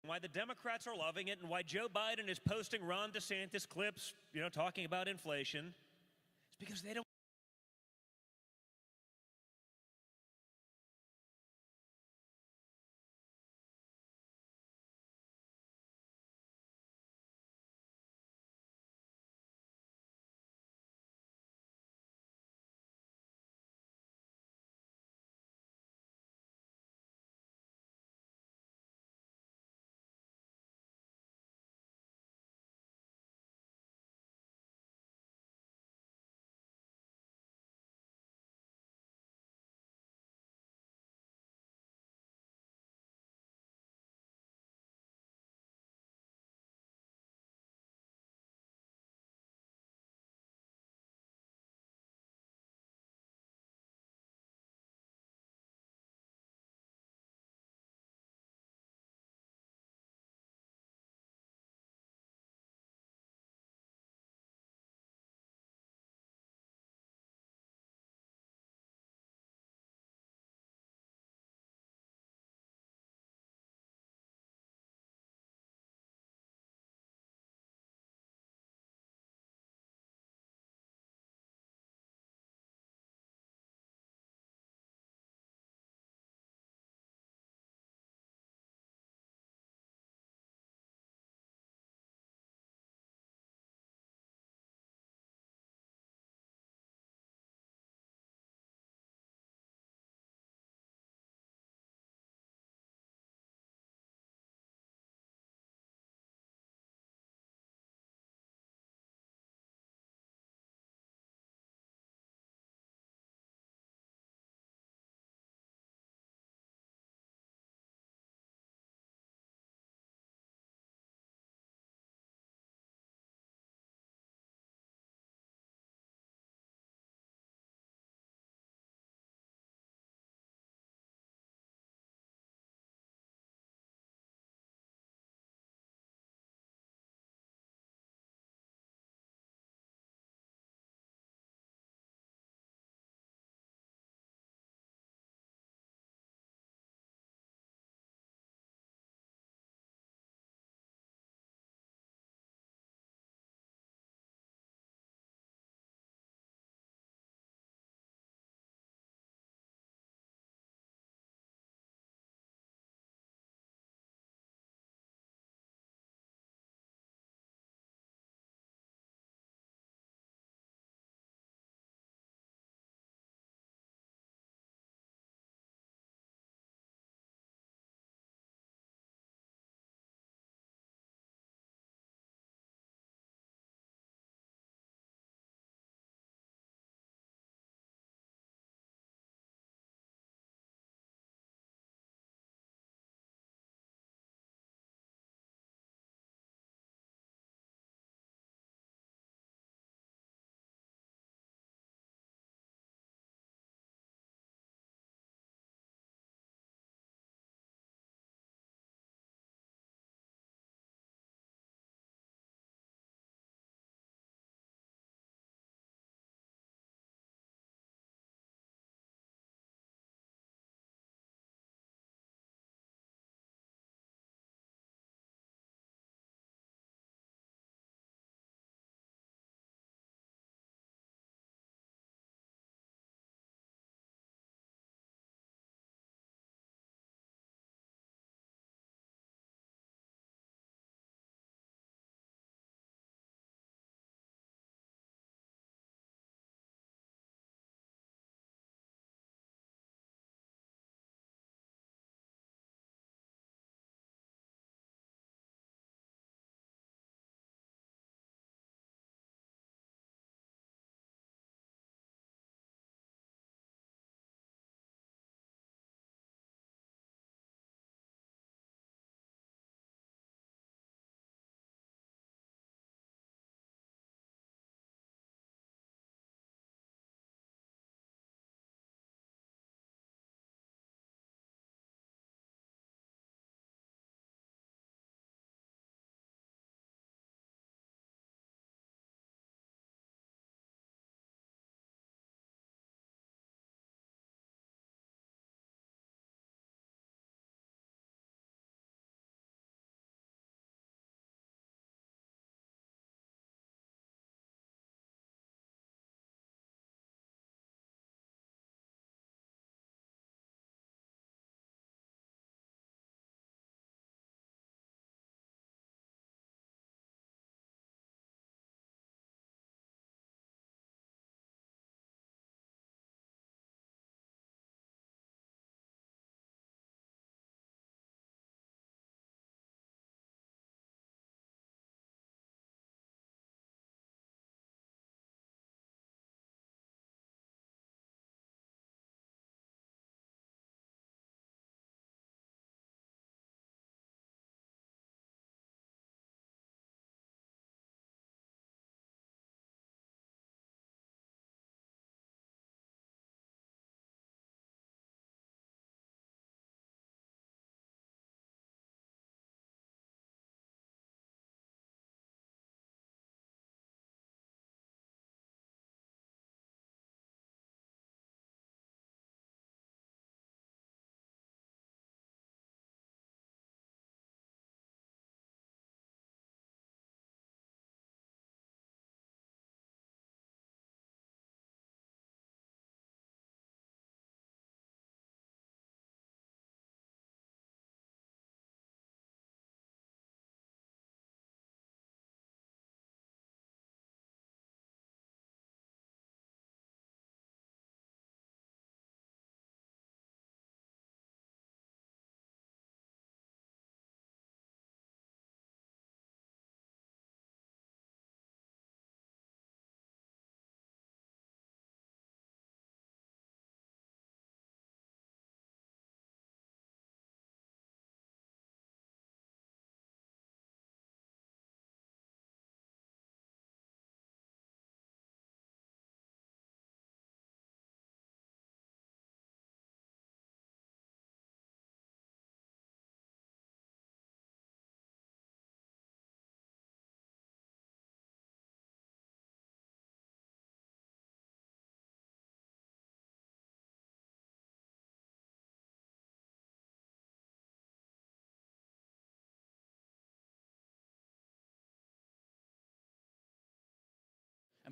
why the Democrats are loving it, and why Joe Biden is posting Ron DeSantis clips, talking about inflation, is because they don't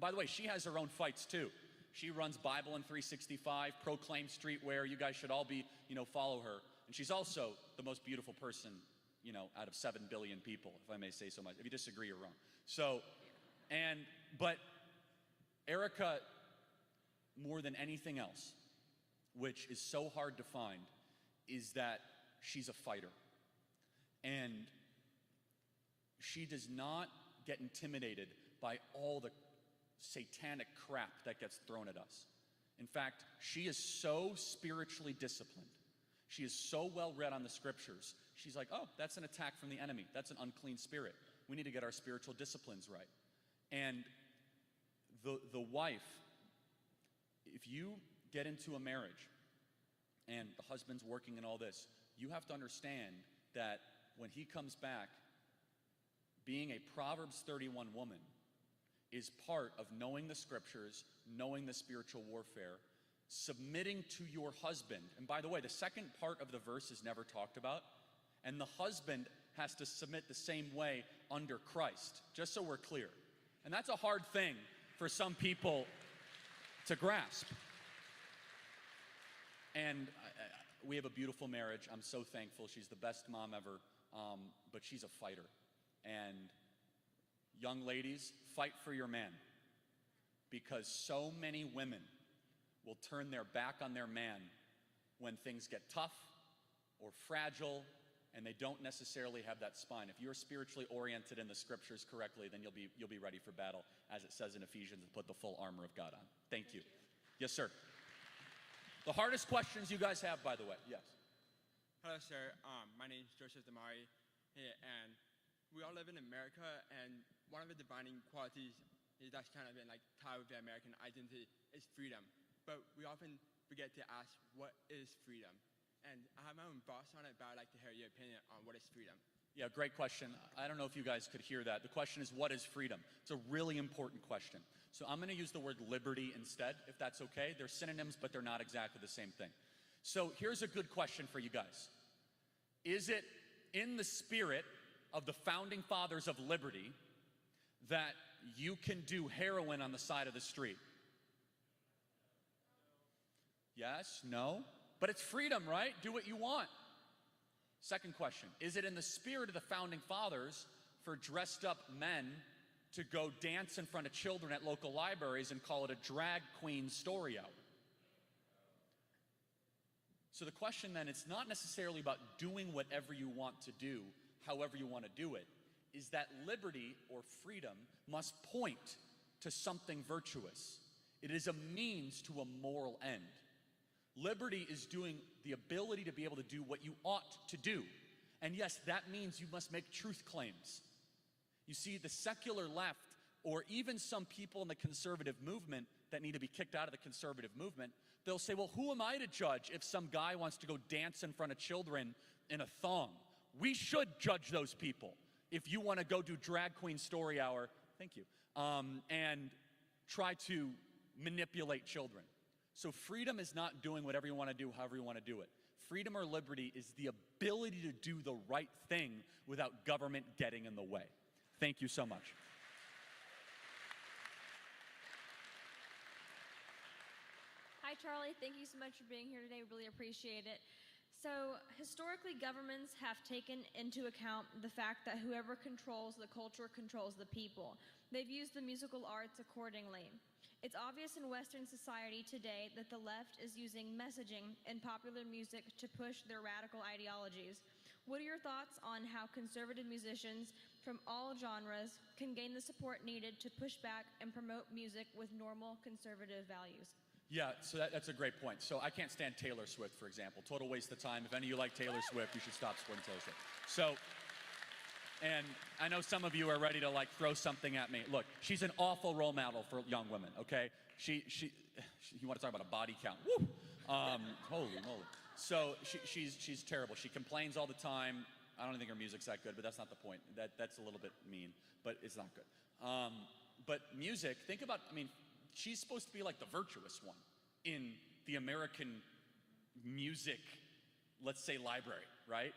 And by the way, she has her own fights too. She runs Bible in 365, Proclaim Streetwear. You guys should all be, follow her. And she's also the most beautiful person, out of 7 billion people, if I may say so much. If you disagree, you're wrong. But Erica, more than anything else, which is so hard to find, is that she's a fighter. And she does not get intimidated by all the satanic crap that gets thrown at us. In fact, she is so spiritually disciplined. She is so well read on the scriptures. She's like, oh, that's an attack from the enemy. That's an unclean spirit. We need to get our spiritual disciplines right. And the wife, if you get into a marriage and the husband's working and all this, you have to understand that when he comes back, being a Proverbs 31 woman is part of knowing the scriptures, knowing the spiritual warfare, submitting to your husband. And by the way, the second part of the verse is never talked about. And the husband has to submit the same way under Christ, just so we're clear. And that's a hard thing for some people to grasp. And we have a beautiful marriage. I'm so thankful. She's the best mom ever, but she's a fighter. And young ladies, fight for your man, because so many women will turn their back on their man when things get tough or fragile and they don't necessarily have that spine. If you're spiritually oriented in the scriptures correctly, then you'll be ready for battle, as it says in Ephesians, and put the full armor of God on. Thank you. Yes, sir. The hardest questions you guys have, by the way. Yes. Hello, sir. My name is Joseph Damari, and we all live in America, and one of the defining qualities is that's kind of been tied with the American identity is freedom. But we often forget to ask, what is freedom? And I have my own thoughts on it, but I'd like to hear your opinion on what is freedom. Yeah, great question. I don't know if you guys could hear that. The question is, what is freedom? It's a really important question. So I'm going to use the word liberty instead, if that's okay. They're synonyms, but they're not exactly the same thing. So here's a good question for you guys. Is it in the spirit of the founding fathers of liberty that you can do heroin on the side of the street? Yes? No? But it's freedom, right? Do what you want. Second question, is it in the spirit of the founding fathers for dressed up men to go dance in front of children at local libraries and call it a drag queen story hour? So the question then, it's not necessarily about doing whatever you want to do, however you want to do it, is that liberty or freedom must point to something virtuous. It is a means to a moral end. Liberty is doing the ability to be able to do what you ought to do. And yes, that means you must make truth claims. You see, the secular left, or even some people in the conservative movement that need to be kicked out of the conservative movement, they'll say, well, who am I to judge if some guy wants to go dance in front of children in a thong? We should judge those people. If you want to go do drag queen story hour, thank you, and try to manipulate children. So freedom is not doing whatever you want to do, however you want to do it. Freedom or liberty is the ability to do the right thing without government getting in the way. Thank you so much. Hi, Charlie. Thank you so much for being here today. We really appreciate it. So, historically, governments have taken into account the fact that whoever controls the culture controls the people. They've used the musical arts accordingly. It's obvious in Western society today that the left is using messaging in popular music to push their radical ideologies. What are your thoughts on how conservative musicians from all genres can gain the support needed to push back and promote music with normal conservative values? Yeah, so that's a great point. So I can't stand Taylor Swift, for example. Total waste of time. If any of you like Taylor Swift, you should stop supporting Taylor Swift. So, and I know some of you are ready to throw something at me. Look, she's an awful role model for young women, okay? You want to talk about a body count. Woo! Holy moly. So she's terrible. She complains all the time. I don't think her music's that good, but that's not the point. That's a little bit mean, but it's not good. But music, think about, she's supposed to be like the virtuous one in the American music, let's say, library, right?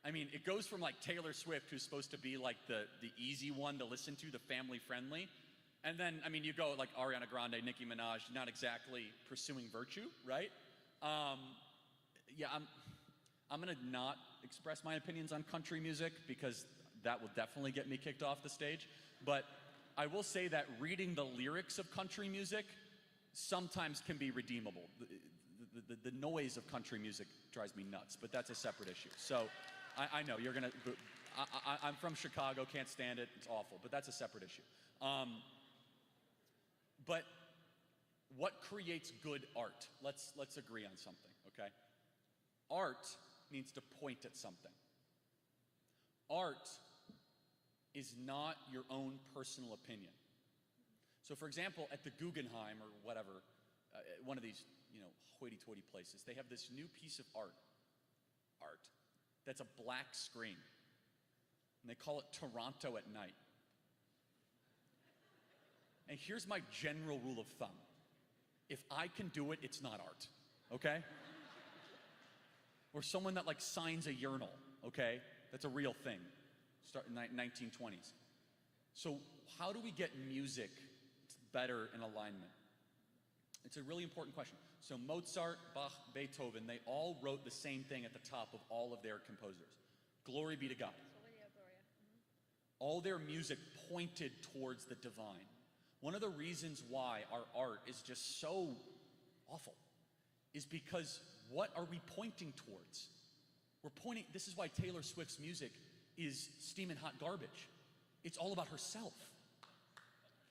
It goes from Taylor Swift, who's supposed to be the easy one to listen to, the family friendly, And then, I mean, you go like Ariana Grande, Nicki Minaj, not exactly pursuing virtue, right? Yeah, I'm gonna not express my opinions on country music because that will definitely get me kicked off the stage. But I will say that reading the lyrics of country music sometimes can be redeemable. The noise of country music drives me nuts, but that's a separate issue. So I know you're gonna, I'm from Chicago, can't stand it, it's awful, but that's a separate issue. But what creates good art? Let's agree on something, okay? Art needs to point at something. Art is not your own personal opinion. So for example, at the Guggenheim or whatever, one of these, hoity-toity places, they have this new piece of art, that's a black screen. And they call it Toronto at night. And here's my general rule of thumb. If I can do it, it's not art, okay? Or someone that like signs a urinal, okay? That's a real thing, start in 1920s. So how do we get music better in alignment? It's a really important question. So Mozart, Bach, Beethoven, they all wrote the same thing at the top of all of their composers. Glory be to God. All their music pointed towards the divine. One of the reasons why our art is just so awful is because what are we pointing towards? This is why Taylor Swift's music is steaming hot garbage. It's all about herself.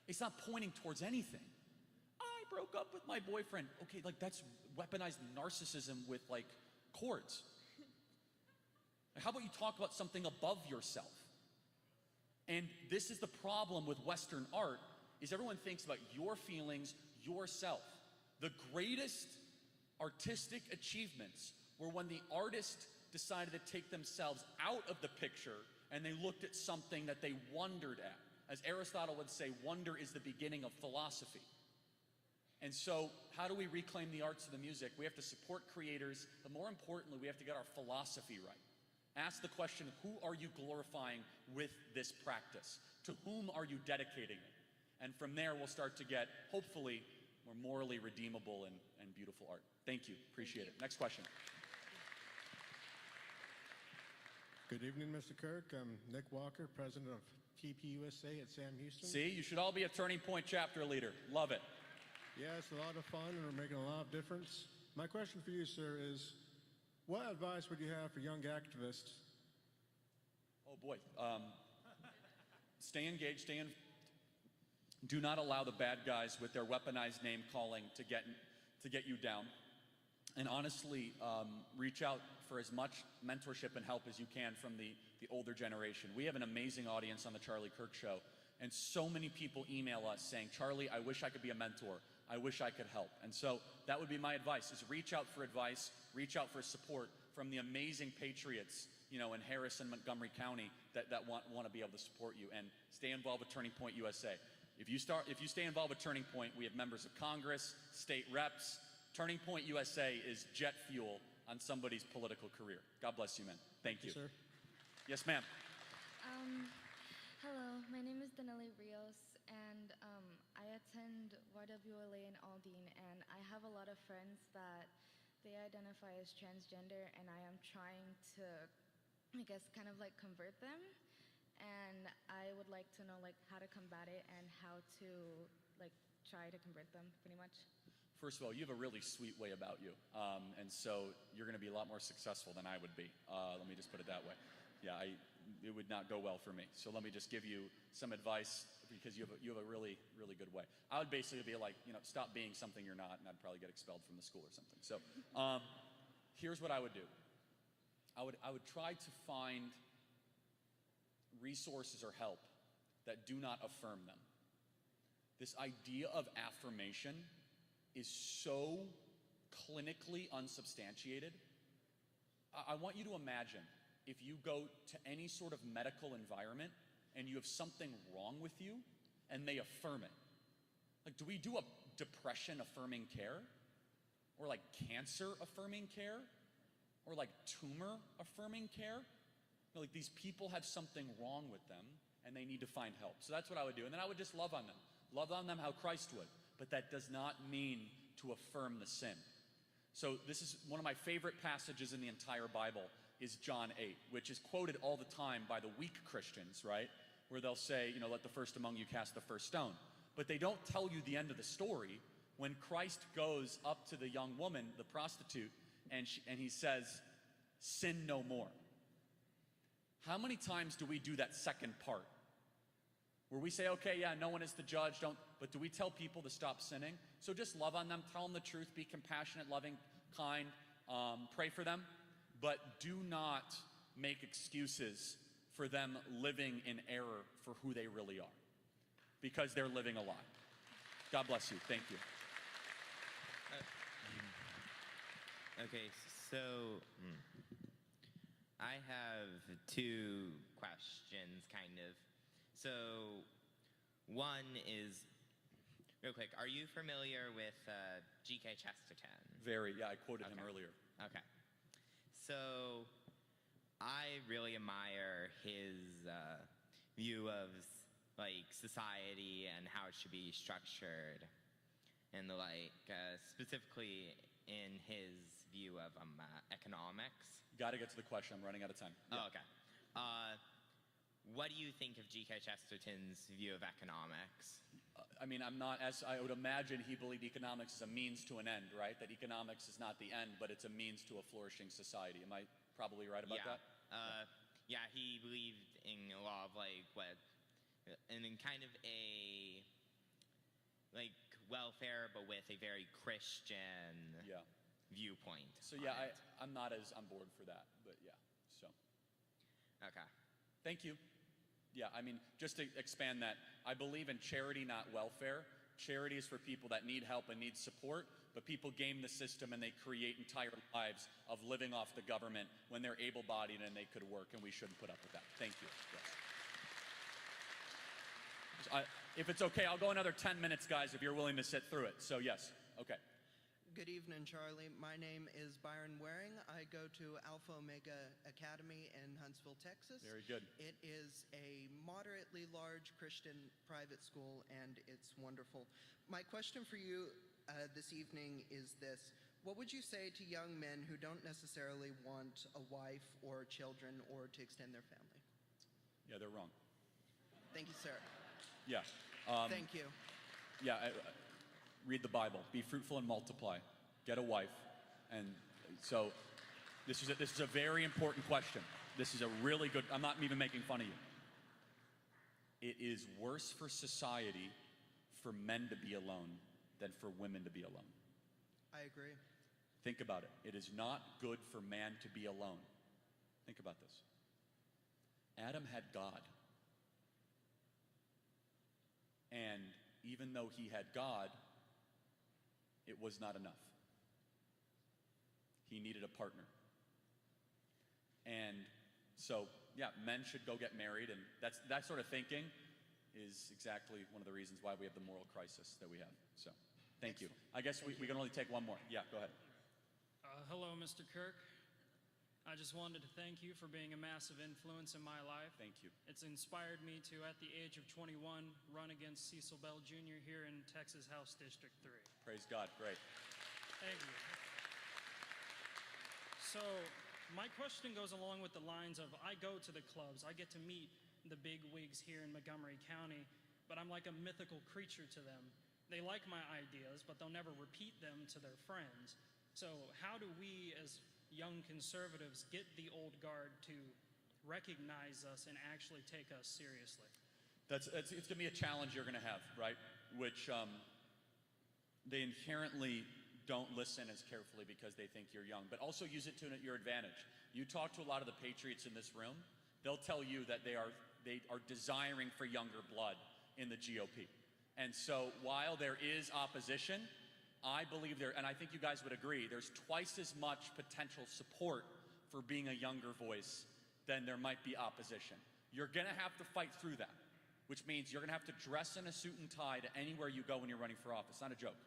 It's not pointing towards anything. I broke up with my boyfriend. Okay, like that's weaponized narcissism with like chords. How about you talk about something above yourself? And this is the problem with Western art, is everyone thinks about your feelings, yourself. The greatest artistic achievements were when the artist decided to take themselves out of the picture and they looked at something that they wondered at. As Aristotle would say, wonder is the beginning of philosophy. And so, how do we reclaim the arts of the music? We have to support creators, but more importantly, we have to get our philosophy right. Ask the question, who are you glorifying with this practice? To whom are you dedicating it? And from there, we'll start to get, hopefully, more morally redeemable and beautiful art. Thank you. Appreciate it. Next question. Good evening, Mr. Kirk. I'm Nick Walker, president of TPUSA at Sam Houston. See, you should all be a Turning Point chapter leader. Love it. Yeah, it's a lot of fun and we're making a lot of difference. My question for you, sir, is what advice would you have for young activists? Oh boy. Stay engaged, do not allow the bad guys with their weaponized name calling to get you down. And honestly, reach out for as much mentorship and help as you can from the older generation. We have an amazing audience on the Charlie Kirk Show, and so many people email us saying, Charlie, I wish I could be a mentor. I wish I could help. And so that would be my advice, is reach out for advice, reach out for support from the amazing patriots, in Harrison, Montgomery County that want to be able to support you, and stay involved with Turning Point USA. If you stay involved with Turning Point, we have members of Congress, state reps. Turning Point USA is jet fuel on somebody's political career. God bless you, man. Thank you. Sir. Yes, ma'am. Hello, my name is Danelli Rios, and I attend YWLA in Aldine, and I have a lot of friends that they identify as transgender, and I am trying to, I guess, kind of like convert them. And I would like to know how to combat it and how to try to convert them, pretty much. First of all, you have a really sweet way about you, and so you're going to be a lot more successful than I would be. Let me just put it that way. Yeah, it would not go well for me. So let me just give you some advice, because you have a really, really good way. I would basically be like, stop being something you're not, and I'd probably get expelled from the school or something. So here's what I would do. I would try to find resources or help that do not affirm them. This idea of affirmation is so clinically unsubstantiated. I want you to imagine if you go to any sort of medical environment and you have something wrong with you and they affirm it. Do we do a depression affirming care? Or cancer affirming care? Or tumor affirming care? These people have something wrong with them and they need to find help. So that's what I would do. And then I would just love on them. Love on them how Christ would. But that does not mean to affirm the sin. So this is one of my favorite passages in the entire Bible is John 8, which is quoted all the time by the weak Christians, right? Where they'll say, you know, let the first among you cast the first stone. But they don't tell you the end of the story when Christ goes up to the young woman, the prostitute, and he says, sin no more. How many times do we do that second part? Where we say, okay, yeah, no one is the judge, but do we tell people to stop sinning? So just love on them, tell them the truth, be compassionate, loving, kind, pray for them, but do not make excuses for them living in error for who they really are, because they're living a lie. God bless you. Thank you. Okay, so I have two questions, kind of. So one is, real quick, are you familiar with G.K. Chesterton? Very, yeah, I quoted him earlier. Okay. So I really admire his view of like society and how it should be structured, and specifically in his view of economics. Got to get to the question. I'm running out of time. Yeah. Oh, okay. What do you think of G.K. Chesterton's view of economics? I mean, I would imagine he believed economics is a means to an end, right? That economics is not the end, but it's a means to a flourishing society. Am I probably right about that? Yeah, he believed in a lot of and in kind of a welfare, but with a very Christian viewpoint. So yeah, I'm not as on board for that, but yeah, so. Okay. Thank you. Yeah, I mean, just to expand that, I believe in charity, not welfare. Charity is for people that need help and need support, but people game the system and they create entire lives of living off the government when they're able-bodied and they could work, and we shouldn't put up with that. Thank you. Yes. So if it's okay, I'll go another 10 minutes, guys, if you're willing to sit through it. So yes, okay. Good evening, Charlie. My name is Byron Waring. I go to Alpha Omega Academy in Huntsville, Texas. Very good. It is a moderately large Christian private school, and it's wonderful. My question for you this evening is this. What would you say to young men who don't necessarily want a wife or children or to extend their family? Yeah, they're wrong. Thank you, sir. Yeah. Thank you. Yeah, read the Bible. Be fruitful and multiply. Get a wife. And so this is a very important question. This is a really good, I'm not even making fun of you. It is worse for society for men to be alone than for women to be alone. I agree. Think about it. It is not good for man to be alone. Think about this. Adam had God. And even though he had God, it was not enough. He needed a partner. And so, yeah, men should go get married, and that sort of thinking is exactly one of the reasons why we have the moral crisis that we have. So, thank you. I guess we can only take one more. Yeah, go ahead. Hello, Mr. Kirk. I just wanted to thank you for being a massive influence in my life. Thank you. It's inspired me to, at the age of 21, run against Cecil Bell Jr. here in Texas House District 3. Praise God. Great. Thank you. So, my question goes along with the lines of, I go to the clubs, I get to meet the big wigs here in Montgomery County, but I'm like a mythical creature to them. They like my ideas, but they'll never repeat them to their friends. So how do we, as young conservatives, get the old guard to recognize us and actually take us seriously? It's going to be a challenge you're going to have, right? Which they inherently don't listen as carefully because they think you're young, but also use it to your advantage. You talk to a lot of the patriots in this room, they'll tell you that they are desiring for younger blood in the GOP. And so while there is opposition, I believe and I think you guys would agree, there's twice as much potential support for being a younger voice than there might be opposition. You're gonna have to fight through that, which means you're gonna have to dress in a suit and tie to anywhere you go when you're running for office, not a joke.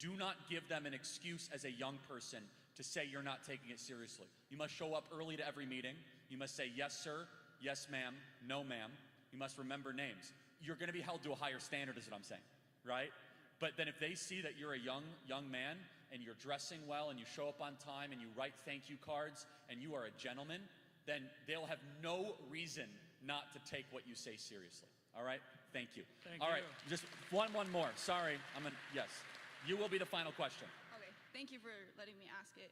Do not give them an excuse as a young person to say you're not taking it seriously. You must show up early to every meeting. You must say, yes, sir, yes, ma'am, no, ma'am. You must remember names. You're gonna be held to a higher standard is what I'm saying. right? But then if they see that you're a young man and you're dressing well and you show up on time and you write thank you cards and you are a gentleman, then they'll have no reason not to take what you say seriously. All right? Thank you. Thank All you. right, just one more. Sorry, yes. You will be the final question. Okay, thank you for letting me ask it.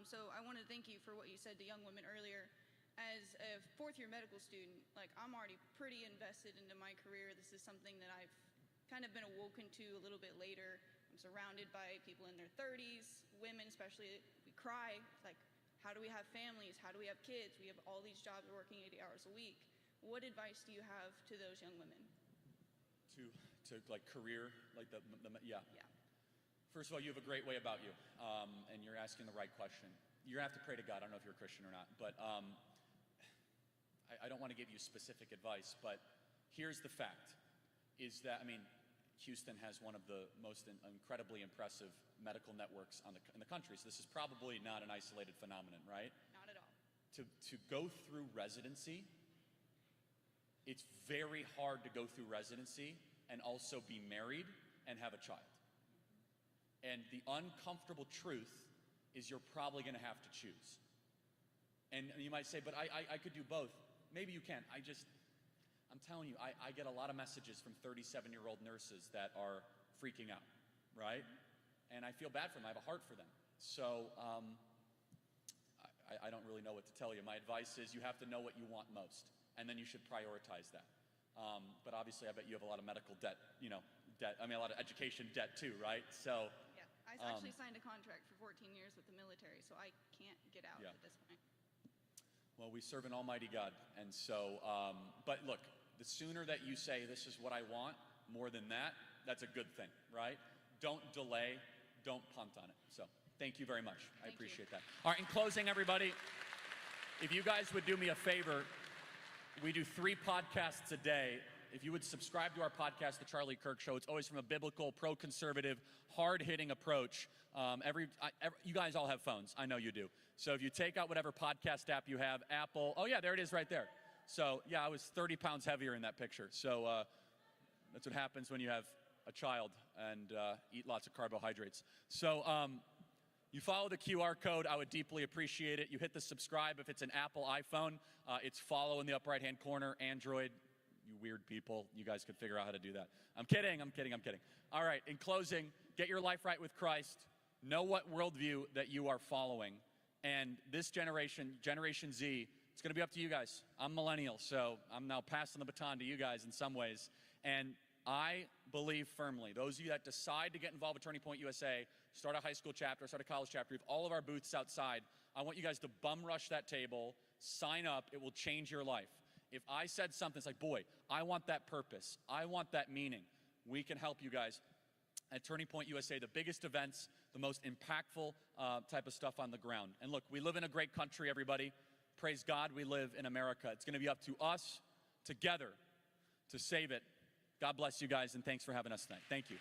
So I want to thank you for what you said to young women earlier. As a fourth-year medical student, like, I'm already pretty invested into my career. This is something that I've kind of been awoken to a little bit later. I'm surrounded by people in their 30s, women especially. We cry, like, how do we have families? How do we have kids? We have all these jobs working 80 hours a week. What advice do you have to those young women? To like career, like yeah. Yeah. First of all, you have a great way about you, and you're asking the right question. You're gonna have to pray to God. I don't know if you're a Christian or not, but I don't want to give you specific advice, but here's the fact, is that, I mean, Houston has one of the most incredibly impressive medical networks in the country, so this is probably not an isolated phenomenon, right? Not at all. To go through residency, it's very hard to go through residency and also be married and have a child. And the uncomfortable truth is you're probably gonna have to choose. And you might say, but I could do both. Maybe you can. I'm telling you, I get a lot of messages from 37-year-old nurses that are freaking out, right? And I feel bad for them. I have a heart for them. So I don't really know what to tell you. My advice is you have to know what you want most, and then you should prioritize that. But obviously, I bet you have a lot of medical debt, a lot of education debt too, right? So. Yeah, I actually signed a contract for 14 years with the military, so I can't get out at this point. Well, we serve an almighty God, and so, but look, the sooner that you say, this is what I want, more than that, that's a good thing, right? Don't delay, don't punt on it. So, thank you very much. I appreciate that. All right, in closing, everybody, if you guys would do me a favor, we do 3 podcasts a day. If you would subscribe to our podcast, The Charlie Kirk Show, it's always from a biblical, pro-conservative, hard-hitting approach. You guys all have phones. I know you do. So if you take out whatever podcast app you have, Apple, oh yeah, there it is right there. So yeah, I was 30 pounds heavier in that picture. So that's what happens when you have a child and eat lots of carbohydrates. So you follow the QR code. I would deeply appreciate it. You hit the subscribe if it's an Apple iPhone. It's follow in the upper right-hand corner. Android, you weird people, you guys could figure out how to do that. I'm kidding. All right, in closing, get your life right with Christ. Know what worldview that you are following. And this generation, Generation Z, it's going to be up to you guys. I'm millennial, so I'm now passing the baton to you guys in some ways. And I believe firmly, those of you that decide to get involved with Turning Point USA, start a high school chapter, start a college chapter, we have all of our booths outside. I want you guys to bum rush that table, sign up, it will change your life. If I said something, it's like, boy, I want that purpose, I want that meaning, we can help you guys at Turning Point USA, the biggest events, the most impactful type of stuff on the ground. And look, we live in a great country, everybody. Praise God, we live in America. It's going to be up to us together to save it. God bless you guys, and thanks for having us tonight. Thank you.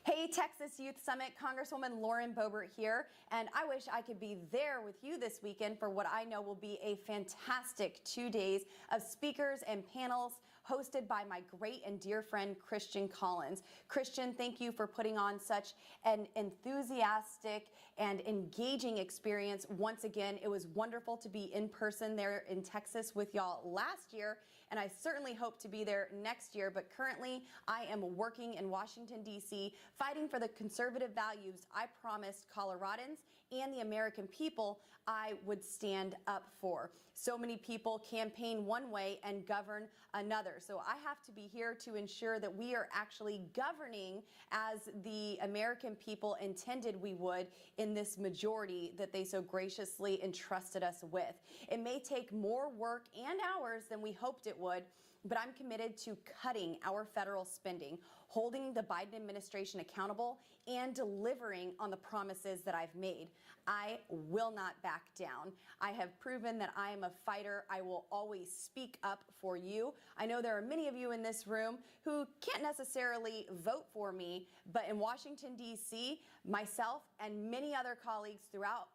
Hey, Texas Youth Summit, Congresswoman Lauren Boebert here, and I wish I could be there with you this weekend for what I know will be a fantastic 2 days of speakers and panels hosted by my great and dear friend, Christian Collins. Christian, thank you for putting on such an enthusiastic and engaging experience. Once again, it was wonderful to be in person there in Texas with y'all last year, and I certainly hope to be there next year, but currently I am working in Washington, D.C., fighting for the conservative values I promised Coloradans and the American people I would stand up for. So many people campaign one way and govern another. So I have to be here to ensure that we are actually governing as the American people intended we would in this majority that they so graciously entrusted us with. It may take more work and hours than we hoped it would, but I'm committed to cutting our federal spending, holding the Biden administration accountable, and delivering on the promises that I've made. I will not back down. I have proven that I am a fighter. I will always speak up for you. I know there are many of you in this room who can't necessarily vote for me, but in Washington, D.C., myself and many other colleagues throughout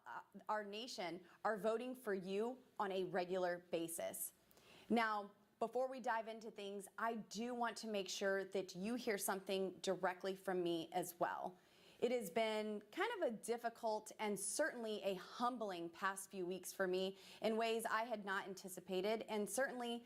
our nation are voting for you on a regular basis. Now, before we dive into things, I do want to make sure that you hear something directly from me as well. It has been kind of a difficult and certainly a humbling past few weeks for me in ways I had not anticipated, and certainly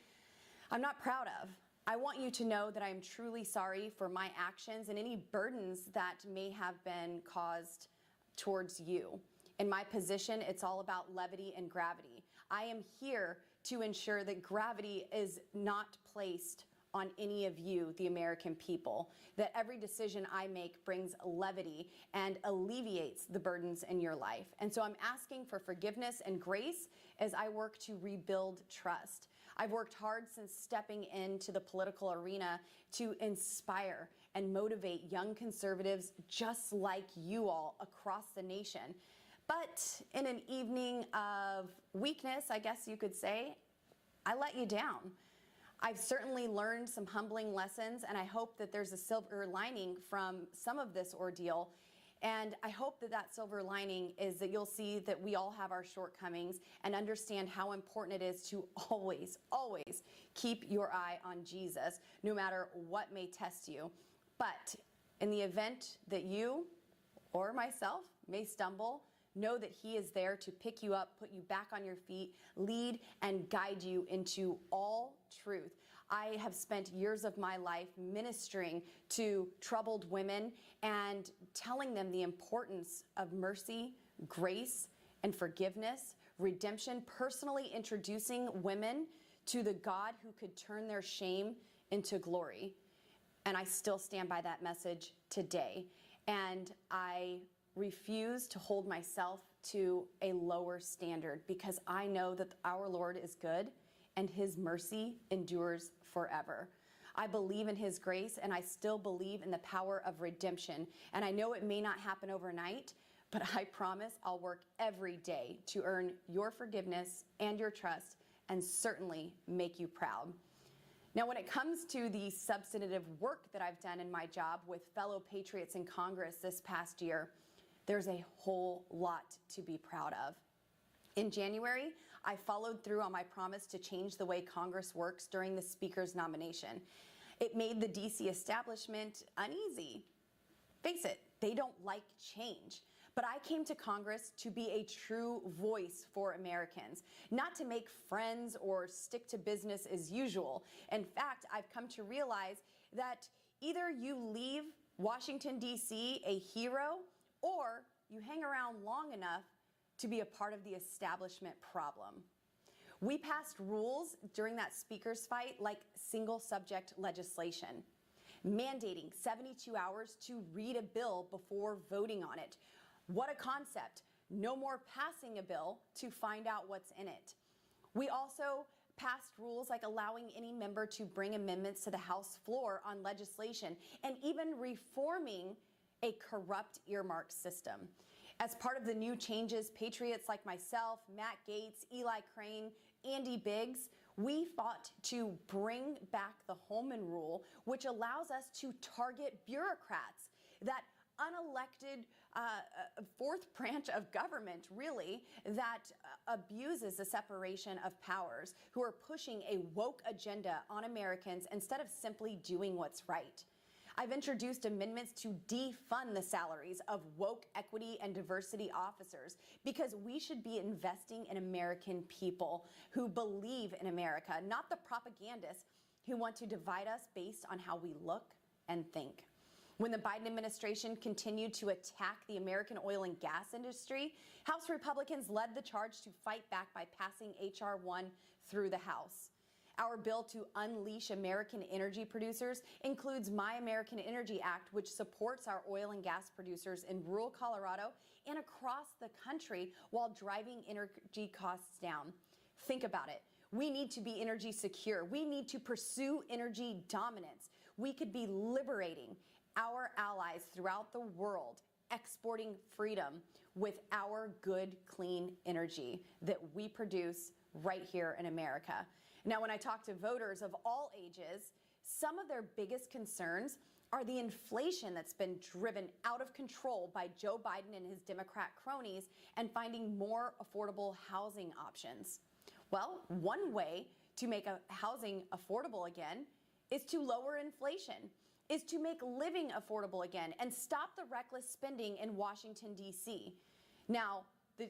I'm not proud of. I want you to know that I am truly sorry for my actions and any burdens that may have been caused towards you. In my position, it's all about levity and gravity. I am here to ensure that gravity is not placed on any of you, the American people, that every decision I make brings levity and alleviates the burdens in your life. And so I'm asking for forgiveness and grace as I work to rebuild trust. I've worked hard since stepping into the political arena to inspire and motivate young conservatives just like you all across the nation. But in an evening of weakness, I guess you could say, I let you down. I've certainly learned some humbling lessons, and I hope that there's a silver lining from some of this ordeal. And I hope that that silver lining is that you'll see that we all have our shortcomings and understand how important it is to always, always keep your eye on Jesus, no matter what may test you. But in the event that you or myself may stumble, know that He is there to pick you up, put you back on your feet, lead and guide you into all truth. I have spent years of my life ministering to troubled women and telling them the importance of mercy, grace, and forgiveness, redemption, personally introducing women to the God who could turn their shame into glory. And I still stand by that message today. And I refuse to hold myself to a lower standard because I know that our Lord is good and His mercy endures forever. I believe in His grace, and I still believe in the power of redemption. And I know it may not happen overnight, but I promise I'll work every day to earn your forgiveness and your trust and certainly make you proud. Now, when it comes to the substantive work that I've done in my job with fellow patriots in Congress this past year, there's a whole lot to be proud of. In January, I followed through on my promise to change the way Congress works during the Speaker's nomination. It made the DC establishment uneasy. Face it, they don't like change. But I came to Congress to be a true voice for Americans, not to make friends or stick to business as usual. In fact, I've come to realize that either you leave Washington, D.C. a hero, or you hang around long enough to be a part of the establishment problem. We passed rules during that speaker's fight like single subject legislation, mandating 72 hours to read a bill before voting on it. What a concept. No more passing a bill to find out what's in it. We also passed rules like allowing any member to bring amendments to the House floor on legislation and even reforming a corrupt earmark system. As part of the new changes, patriots like myself, Matt Gaetz, Eli Crane, Andy Biggs, we fought to bring back the Holman Rule, which allows us to target bureaucrats, that unelected fourth branch of government, really, that abuses the separation of powers, who are pushing a woke agenda on Americans instead of simply doing what's right. I've introduced amendments to defund the salaries of woke equity and diversity officers because we should be investing in American people who believe in America, not the propagandists who want to divide us based on how we look and think. When the Biden administration continued to attack the American oil and gas industry, House Republicans led the charge to fight back by passing H.R. 1 through the House. Our bill to unleash American energy producers includes My American Energy Act, which supports our oil and gas producers in rural Colorado and across the country while driving energy costs down. Think about it. We need to be energy secure. We need to pursue energy dominance. We could be liberating our allies throughout the world, exporting freedom with our good, clean energy that we produce right here in America. Now, when I talk to voters of all ages, some of their biggest concerns are the inflation that's been driven out of control by Joe Biden and his Democrat cronies and finding more affordable housing options. Well, one way to make housing affordable again is to lower inflation, is to make living affordable again and stop the reckless spending in Washington, D.C. Now,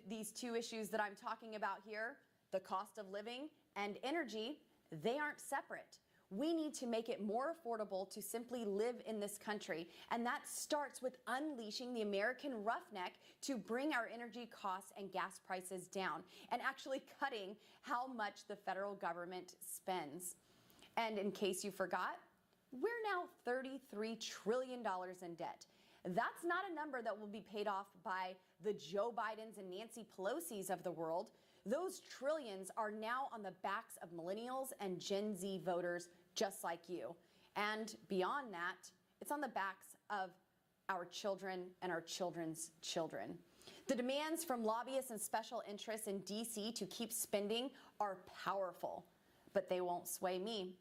these two issues that I'm talking about here, the cost of living and energy, they aren't separate. We need to make it more affordable to simply live in this country, and that starts with unleashing the American roughneck to bring our energy costs and gas prices down and actually cutting how much the federal government spends. And in case you forgot, we're now $33 trillion in debt. That's not a number that will be paid off by the Joe Bidens and Nancy Pelosi's of the world. Those trillions are now on the backs of millennials and Gen Z voters just like you. And beyond that, it's on the backs of our children and our children's children. The demands from lobbyists and special interests in D.C. to keep spending are powerful, but they won't sway me.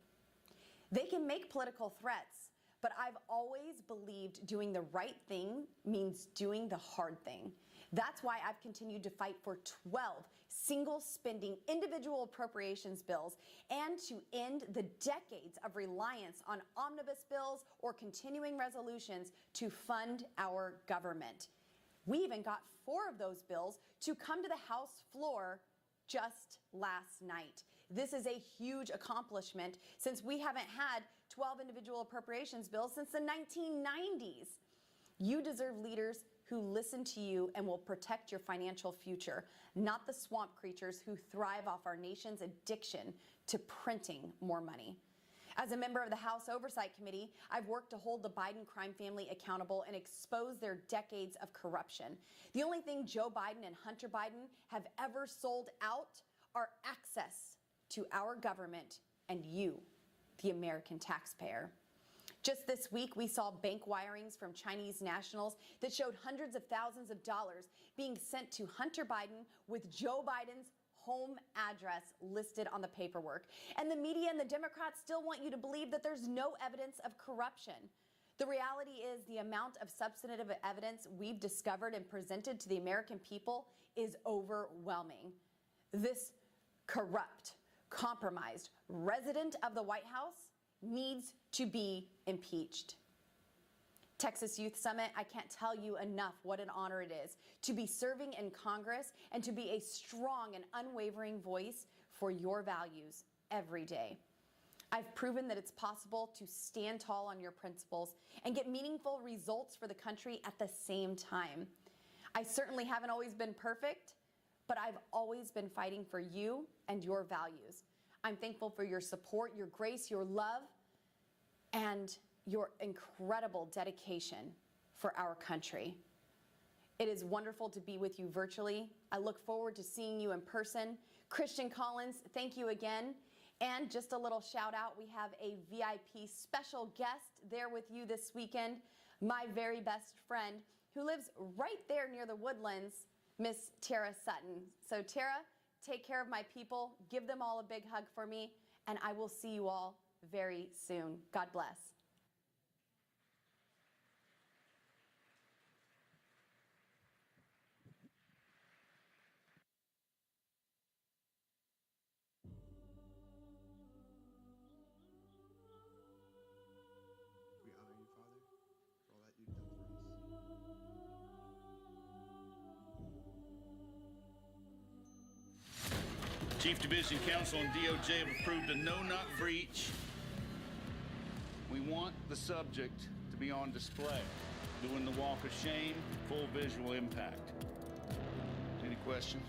They can make political threats, but I've always believed doing the right thing means doing the hard thing. That's why I've continued to fight for 12 single-spending individual appropriations bills and to end the decades of reliance on omnibus bills or continuing resolutions to fund our government. We even got 4 of those bills to come to the House floor just last night. This is a huge accomplishment since we haven't had 12 individual appropriations bills since the 1990s. You deserve leaders who listen to you and will protect your financial future, not the swamp creatures who thrive off our nation's addiction to printing more money. As a member of the House Oversight Committee, I've worked to hold the Biden crime family accountable and expose their decades of corruption. The only thing Joe Biden and Hunter Biden have ever sold out are access to our government and you, the American taxpayer. Just this week, we saw bank wirings from Chinese nationals that showed hundreds of thousands of dollars being sent to Hunter Biden with Joe Biden's home address listed on the paperwork. And the media and the Democrats still want you to believe that there's no evidence of corruption. The reality is the amount of substantive evidence we've discovered and presented to the American people is overwhelming. This corrupt, compromised resident of the White House needs to be impeached. Texas Youth Summit, I can't tell you enough what an honor it is to be serving in Congress and to be a strong and unwavering voice for your values every day. I've proven that it's possible to stand tall on your principles and get meaningful results for the country at the same time. I certainly haven't always been perfect, but I've always been fighting for you and your values. I'm thankful for your support, your grace, your love, and your incredible dedication for our country. It is wonderful to be with you virtually. I look forward to seeing you in person. Christian Collins, thank you again. And just a little shout out, we have a VIP special guest there with you this weekend, my very best friend who lives right there near the Woodlands, Miss Tara Sutton. So Tara, take care of my people, give them all a big hug for me, and I will see you all very soon. God bless. We honor you, Father, for all that you've done for us. Chief Division Counsel and DOJ have approved a no-knock breach. We want the subject to be on display, doing the walk of shame, full visual impact. Any questions?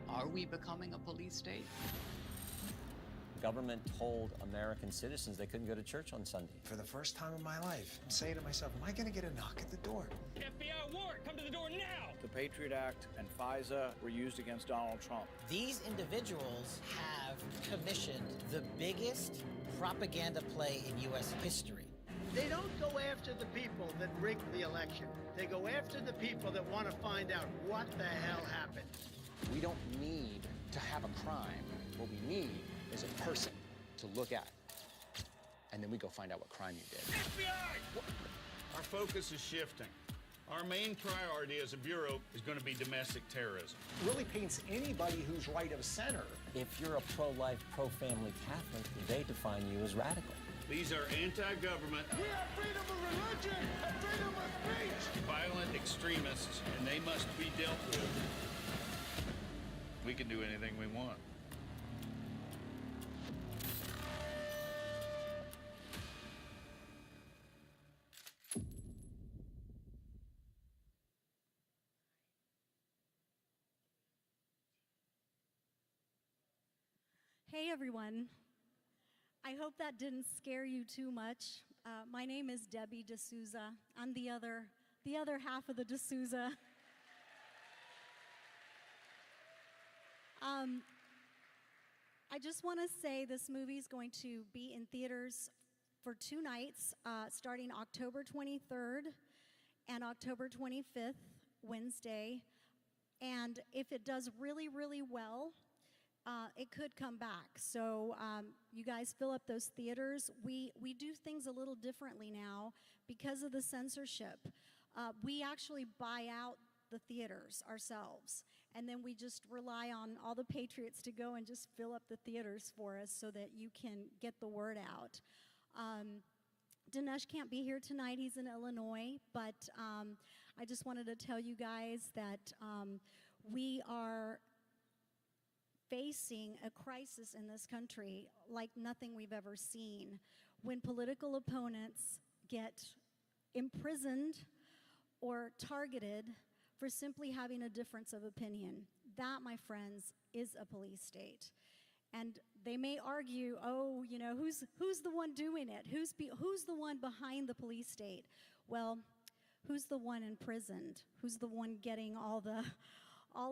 Are we becoming a police state? Government told American citizens they couldn't go to church on Sunday. For the first time in my life, I'm saying to myself, am I going to get a knock at the door? FBI warrant, come to the door now! the Patriot Act and FISA were used against Donald Trump. These individuals have commissioned the biggest propaganda play in U.S. history. They don't go after the people that rigged the election. They go after the people that want to find out what the hell happened. We don't need to have a crime. What we need is a person to look at. And then we go find out what crime you did. FBI! Our focus is shifting. Our main priority as a bureau is going to be domestic terrorism. Really paints anybody who's right of center. If you're a pro-life, pro-family Catholic, they define you as radical. These are anti-government, We have freedom of religion and freedom of speech. violent extremists, and they must be dealt with. We can do anything we want. Hey everyone. I hope that didn't scare you too much. My name is Debbie D'Souza. I'm the other half of the D'Souza. I just want to say this movie is going to be in theaters for 2 nights, starting October 23rd and October 25th, Wednesday. And if it does really, really well, it could come back. So you guys fill up those theaters. We do things a little differently now because of the censorship. We actually buy out the theaters ourselves, and then we just rely on all the patriots to go and just fill up the theaters for us so that you can get the word out. Dinesh can't be here tonight. He's in Illinois, but I just wanted to tell you guys that we are facing a crisis in this country like nothing we've ever seen. When political opponents get imprisoned or targeted for simply having a difference of opinion, that, my friends, is a police state. And they may argue, oh, you know, who's the one doing it? Who's the one behind the police state? Well, who's the one imprisoned? Who's the one getting all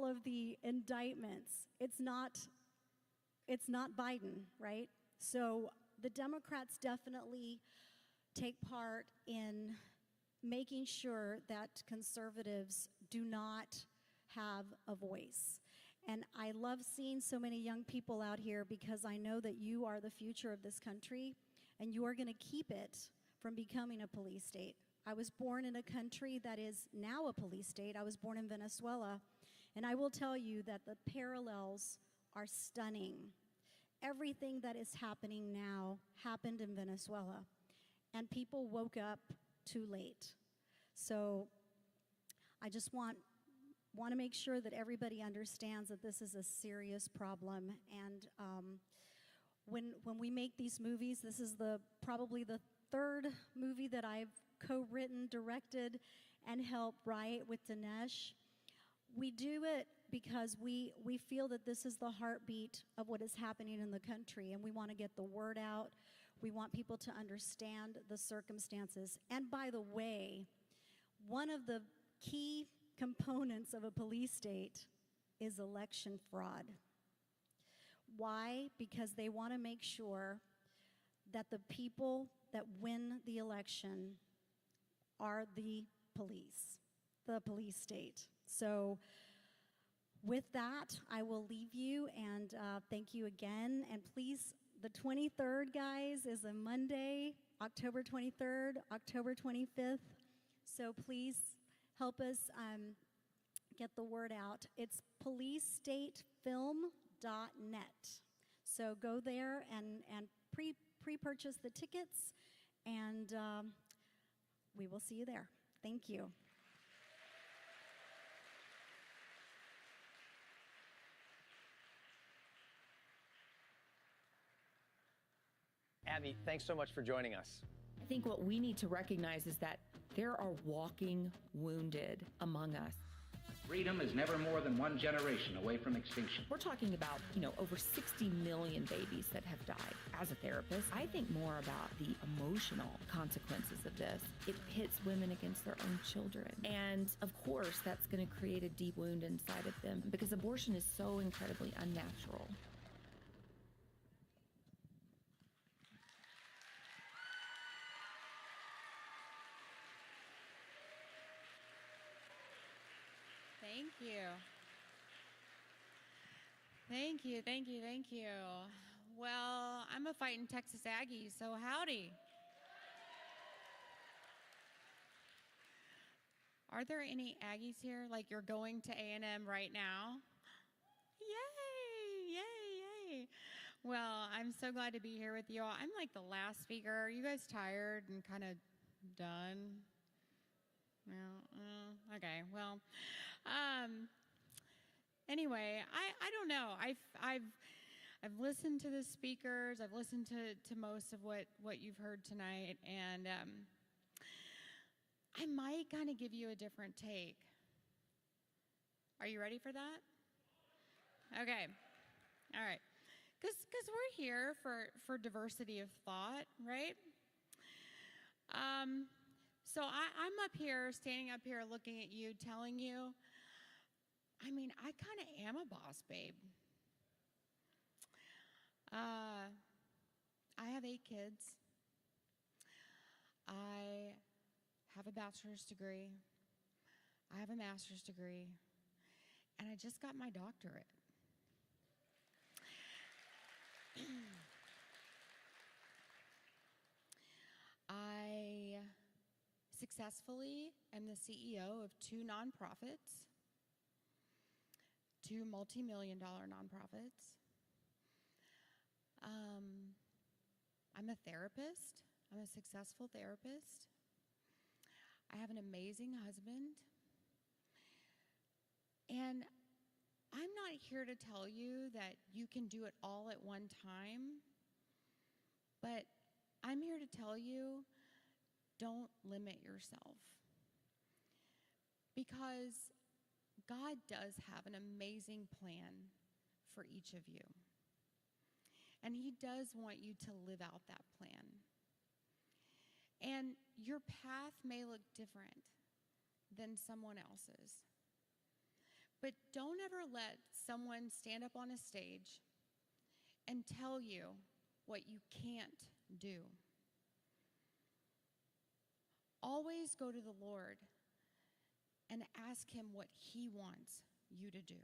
of the indictments? It's not Biden, right? So the Democrats definitely take part in making sure that conservatives do not have a voice. And I love seeing so many young people out here because I know that you are the future of this country and you are going to keep it from becoming a police state. I was born in a country that is now a police state. I was born in Venezuela. And I will tell you that the parallels are stunning. Everything that is happening now happened in Venezuela, and people woke up too late. So I just want to make sure that everybody understands that this is a serious problem. And when we make these movies, this is probably the 3rd movie that I've co-written, directed, and helped write with Dinesh. We do it because we feel that this is the heartbeat of what is happening in the country, and we want to get the word out. We want people to understand the circumstances. And by the way, one of the key components of a police state is election fraud. Why? Because they want to make sure that the people that win the election are the police state. So with that, I will leave you and thank you again. And please, the 23rd, guys, is a Monday, October 23rd, October 25th. So please help us get the word out. It's policestatefilm.net. So go there and pre-purchase the tickets, and we will see you there. Thank you. Abby, thanks so much for joining us. I think what we need to recognize is that there are walking wounded among us. Freedom is never more than one generation away from extinction. We're talking about, over 60 million babies that have died. As a therapist, I think more about the emotional consequences of this. It pits women against their own children. And of course, that's going to create a deep wound inside of them because abortion is so incredibly unnatural. Thank you. Thank you, thank you, thank you. Well, I'm a fighting Texas Aggie, so howdy. Are there any Aggies here? Like you're going to A&M right now? Yay, yay, yay. Well, I'm so glad to be here with you all. I'm like the last speaker. Are you guys tired and kind of done? No, okay, well. Anyway, I don't know. I've listened to the speakers. I've listened to most of what you've heard tonight, and I might kind of give you a different take. Are you ready for that? Okay. All right. Because we're here for diversity of thought, right? So I'm up here, standing up here, looking at you, telling you, I kind of am a boss babe. I have 8 kids. I have a bachelor's degree. I have a master's degree. And I just got my doctorate. I successfully am the CEO of 2 nonprofits, 2 multi-million-dollar nonprofits. I'm a therapist. I'm a successful therapist. I have an amazing husband. And I'm not here to tell you that you can do it all at one time, but I'm here to tell you, don't limit yourself. Because God does have an amazing plan for each of you. And He does want you to live out that plan. And your path may look different than someone else's. But don't ever let someone stand up on a stage and tell you what you can't do. Always go to the Lord and ask Him what He wants you to do.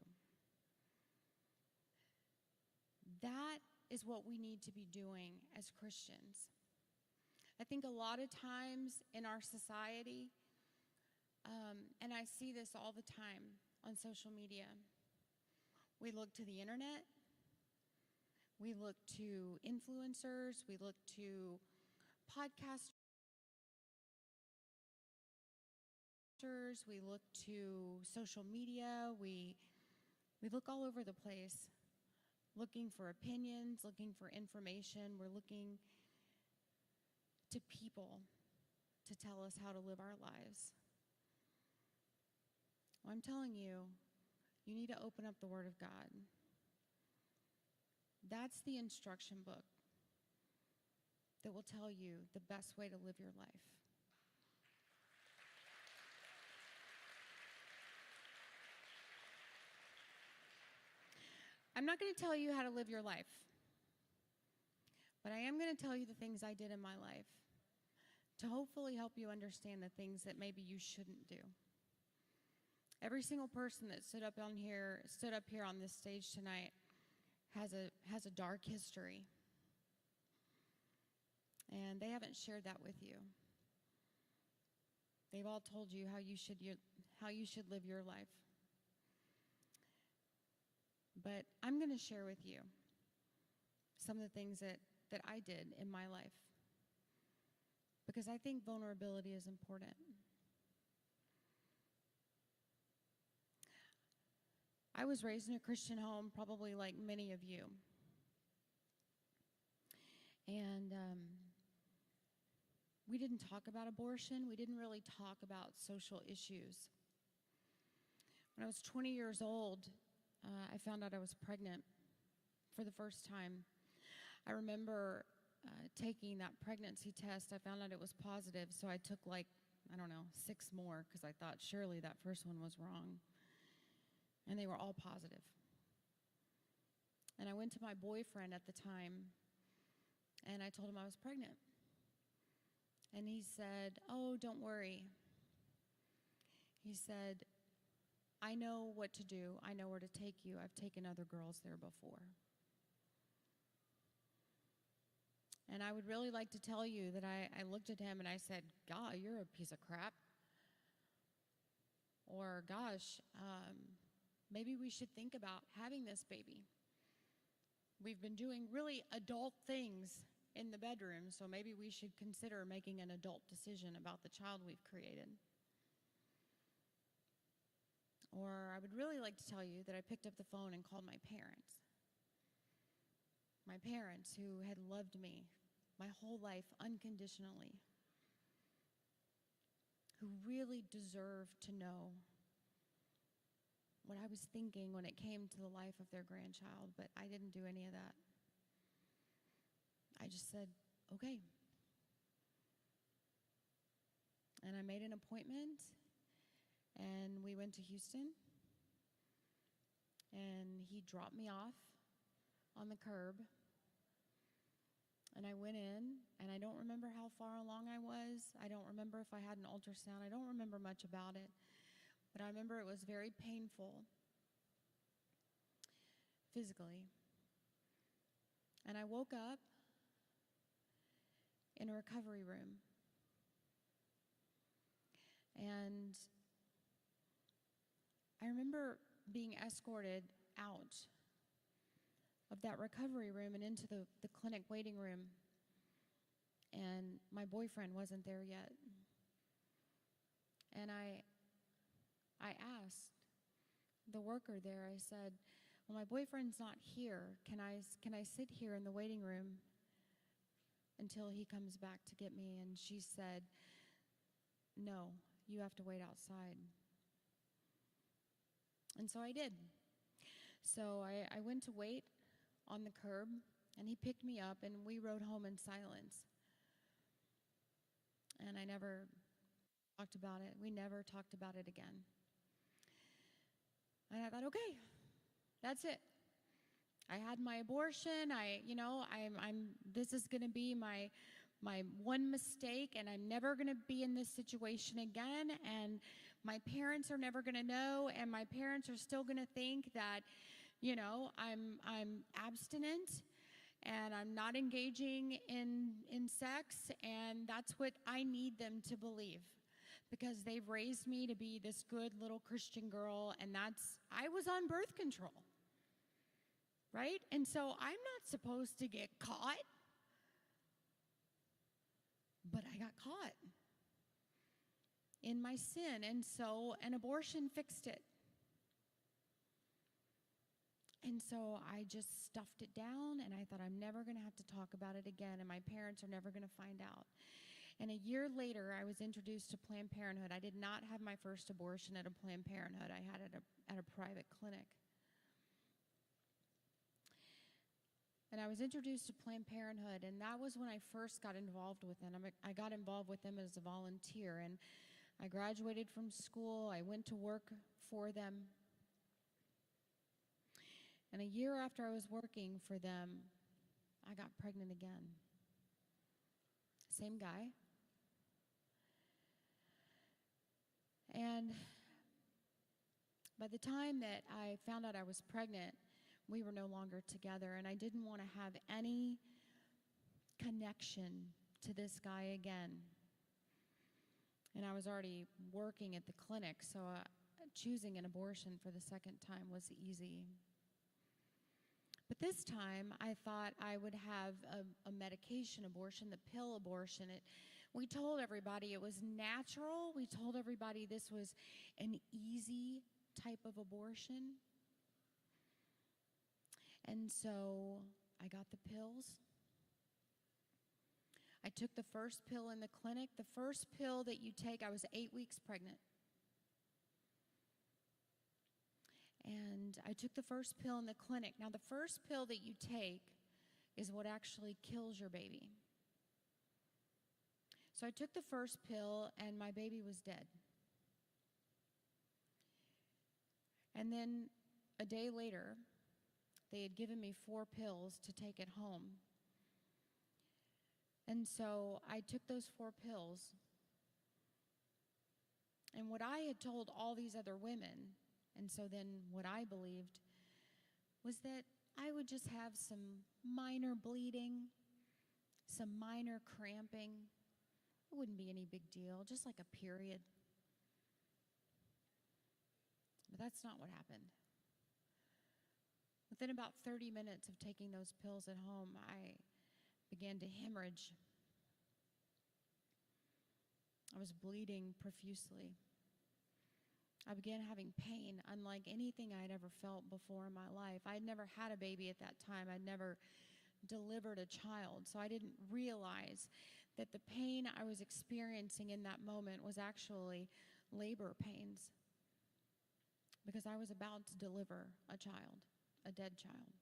That is what we need to be doing as Christians. I think a lot of times in our society, and I see this all the time on social media, we look to the internet, we look to influencers, we look to podcasters, we look to social media, we look all over the place looking for opinions, looking for information. We're looking to people to tell us how to live our lives. Well, I'm telling you, you need to open up the Word of God. That's the instruction book that will tell you the best way to live your life. I'm not going to tell you how to live your life, but I am going to tell you the things I did in my life to hopefully help you understand the things that maybe you shouldn't do. Every single person that stood up here on this stage tonight has a dark history, and they haven't shared that with you. They've all told you how you should live your life. But I'm going to share with you some of the things that I did in my life, because I think vulnerability is important. I was raised in a Christian home, probably like many of you. And we didn't talk about abortion. We didn't really talk about social issues. When I was 20 years old, I found out I was pregnant for the first time. I remember taking that pregnancy test. I found out it was positive, so I took like, I don't know, 6 more because I thought surely that first one was wrong. And they were all positive. And I went to my boyfriend at the time, and I told him I was pregnant. And he said, "Oh, don't worry." He said, "I know what to do. I know where to take you. I've taken other girls there before." And I would really like to tell you that I looked at him and I said, "God, you're a piece of crap." Or, "Gosh, maybe we should think about having this baby. We've been doing really adult things in the bedroom, so maybe we should consider making an adult decision about the child we've created." Or I would really like to tell you that I picked up the phone and called my parents. My parents who had loved me my whole life unconditionally, who really deserved to know what I was thinking when it came to the life of their grandchild, but I didn't do any of that. I just said, "Okay." And I made an appointment, and we went to Houston, and he dropped me off on the curb, and I went in, and I don't remember how far along I was. I don't remember if I had an ultrasound. I don't remember much about it, but I remember it was very painful physically. And I woke up in a recovery room. And I remember being escorted out of that recovery room and into the clinic waiting room. And my boyfriend wasn't there yet. And I asked the worker there, I said, "Well, my boyfriend's not here. Can I sit here in the waiting room until he comes back to get me?" And she said, "No, you have to wait outside." And so I did. So I went to wait on the curb, and he picked me up, and we rode home in silence. And I never talked about it. We never talked about it again. And I thought, okay, that's it. I had my abortion. This is going to be my one mistake, and I'm never going to be in this situation again. And my parents are never going to know, and my parents are still going to think that, I'm abstinent and I'm not engaging in sex, and that's what I need them to believe, because they've raised me to be this good little Christian girl, and I was on birth control, right? And so I'm not supposed to get caught, but I got caught in my sin, and so an abortion fixed it. And so I just stuffed it down, and I thought, I'm never going to have to talk about it again, and my parents are never going to find out. And a year later, I was introduced to Planned Parenthood. I did not have my first abortion at a Planned Parenthood. I had it at a private clinic. And I was introduced to Planned Parenthood, and that was when I first got involved with them. I got involved with them as a volunteer, and I graduated from school. I went to work for them. And a year after I was working for them, I got pregnant again. Same guy. And by the time that I found out I was pregnant, we were no longer together, and I didn't want to have any connection to this guy again. And I was already working at the clinic, so choosing an abortion for the second time was easy. But this time, I thought I would have a medication abortion, the pill abortion. We told everybody it was natural. We told everybody this was an easy type of abortion. And so I got the pills. I took the first pill in the clinic. The first pill that you take, I was 8 weeks pregnant. And I took the first pill in the clinic. Now, the first pill that you take is what actually kills your baby. So I took the first pill, and my baby was dead. And then a day later, they had given me 4 pills to take at home. And so I took those 4 pills. And what I had told all these other women, and so then what I believed, was that I would just have some minor bleeding, some minor cramping. It wouldn't be any big deal, just like a period. But that's not what happened. Within about 30 minutes of taking those pills at home, I began to hemorrhage. I was bleeding profusely. I began having pain unlike anything I'd ever felt before in my life. I'd never had a baby at that time. I'd never delivered a child, so I didn't realize that the pain I was experiencing in that moment was actually labor pains, because I was about to deliver a child, a dead child.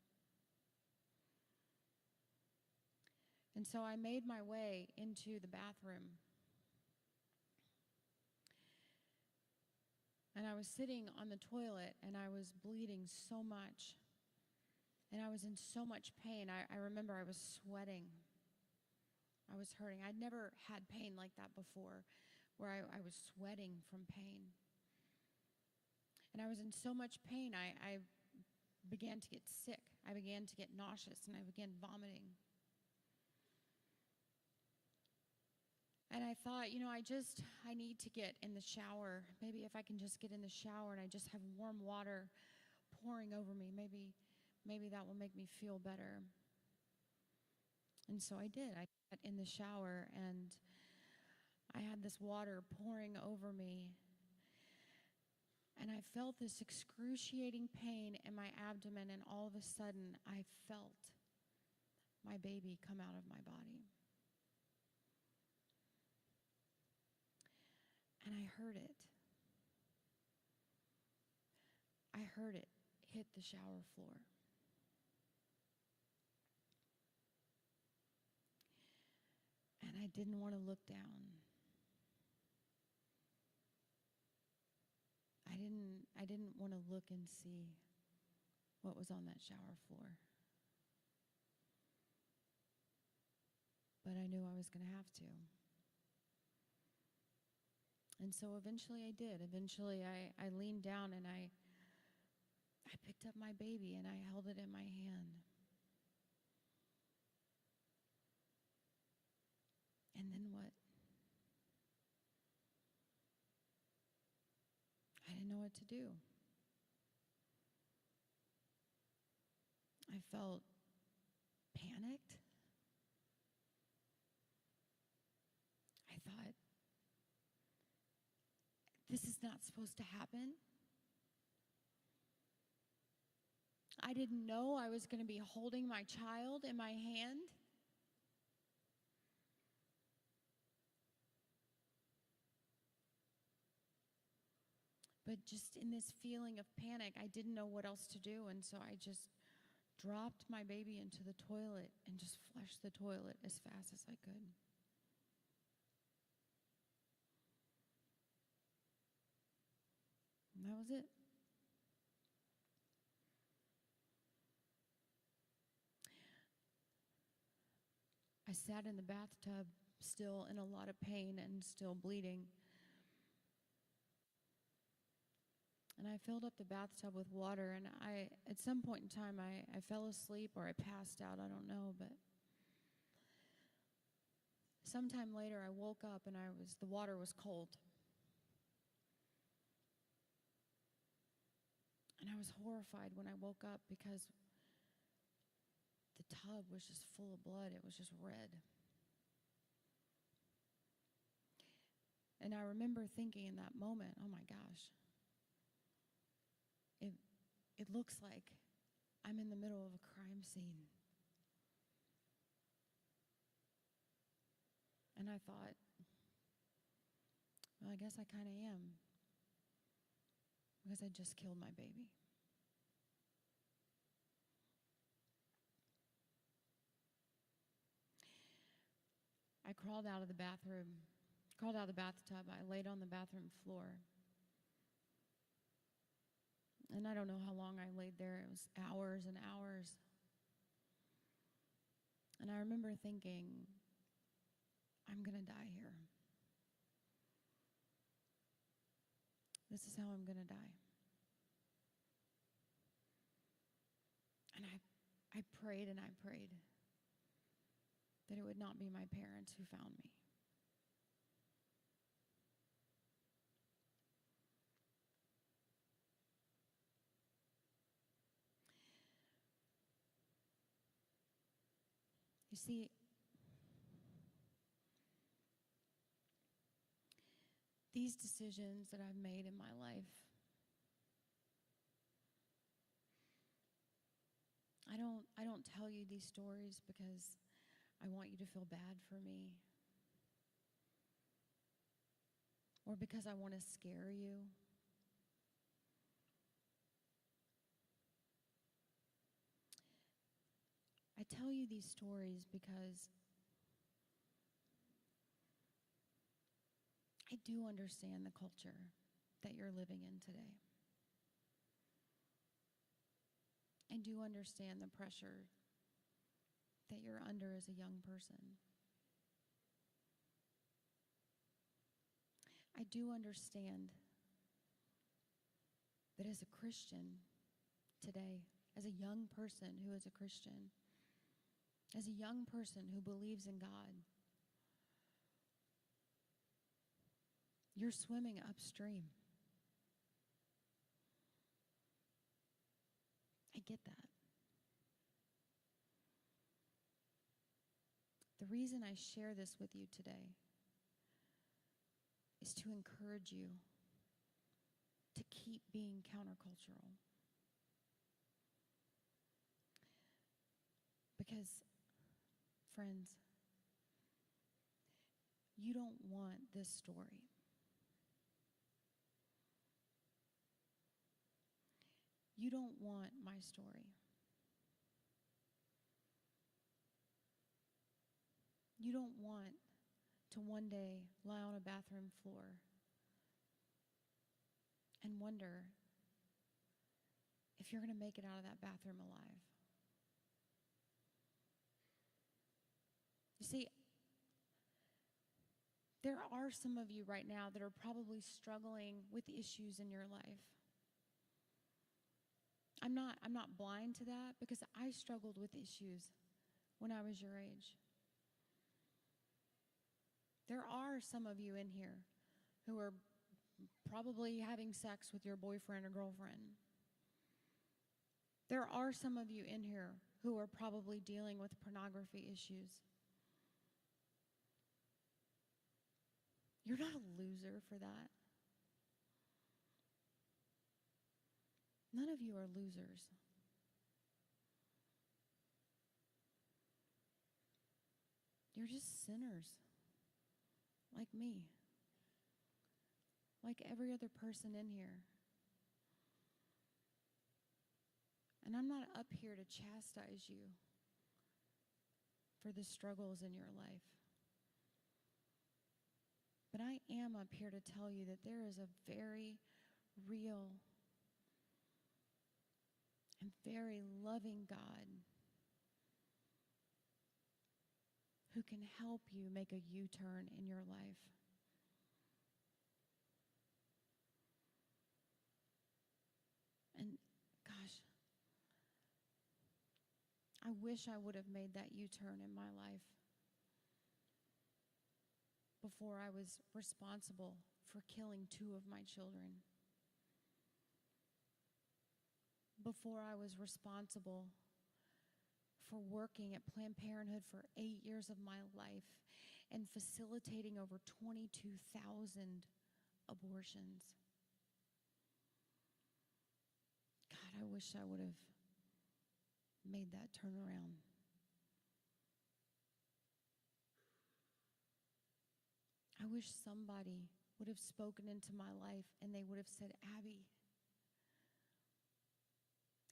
And so I made my way into the bathroom. And I was sitting on the toilet, and I was bleeding so much. And I was in so much pain. I remember I was sweating. I was hurting. I'd never had pain like that before, where I was sweating from pain. And I was in so much pain, I began to get sick. I began to get nauseous, and I began vomiting. And I thought, I need to get in the shower. Maybe if I can just get in the shower and I just have warm water pouring over me, maybe that will make me feel better. And so I did. I got in the shower, and I had this water pouring over me. And I felt this excruciating pain in my abdomen, and all of a sudden, I felt my baby come out of my body. And I heard it. I heard it hit the shower floor. And I didn't want to look down. I didn't want to look and see what was on that shower floor. But I knew I was going to have to. And so eventually I did. Eventually I leaned down, and I picked up my baby, and I held it in my hand. And then what? I didn't know what to do. I felt panicked. I thought, this is not supposed to happen. I didn't know I was going to be holding my child in my hand. But just in this feeling of panic, I didn't know what else to do, and so I just dropped my baby into the toilet and just flushed the toilet as fast as I could. And that was it. I sat in the bathtub, still in a lot of pain and still bleeding. And I filled up the bathtub with water, and at some point in time, I fell asleep or I passed out, I don't know, but sometime later I woke up and the water was cold. And I was horrified when I woke up because the tub was just full of blood. It was just red. And I remember thinking in that moment, oh my gosh, it looks like I'm in the middle of a crime scene. And I thought, well, I guess I kind of am, because I just killed my baby. crawled out of the bathroom, crawled out of the bathtub. I laid on the bathroom floor. And I don't know how long I laid there. It was hours and hours. And I remember thinking, I'm going to die here. This is how I'm going to die. And I prayed and I prayed that it would not be my parents who found me. You see, these decisions that I've made in my life, I don't tell you these stories because I want you to feel bad for me or because I want to scare you. I tell you these stories because I do understand the culture that you're living in today. I do understand the pressure that you're under as a young person. I do understand that as a Christian today, as a young person who is a Christian, as a young person who believes in God, you're swimming upstream. I get that. The reason I share this with you today is to encourage you to keep being countercultural. Because, friends, you don't want this story. You don't want my story. You don't want to one day lie on a bathroom floor and wonder if you're going to make it out of that bathroom alive. You see, there are some of you right now that are probably struggling with issues in your life. I'm not blind to that because I struggled with issues when I was your age. There are some of you in here who are probably having sex with your boyfriend or girlfriend. There are some of you in here who are probably dealing with pornography issues. You're not a loser for that. None of you are losers. You're just sinners, like me, like every other person in here. And I'm not up here to chastise you for the struggles in your life. But I am up here to tell you that there is a very real and very loving God who can help you make a U-turn in your life. And gosh, I wish I would have made that U-turn in my life before I was responsible for killing 2 of my children. Before I was responsible for working at Planned Parenthood for 8 years of my life and facilitating over 22,000 abortions. God, I wish I would have made that turnaround. I wish somebody would have spoken into my life and they would have said, Abby,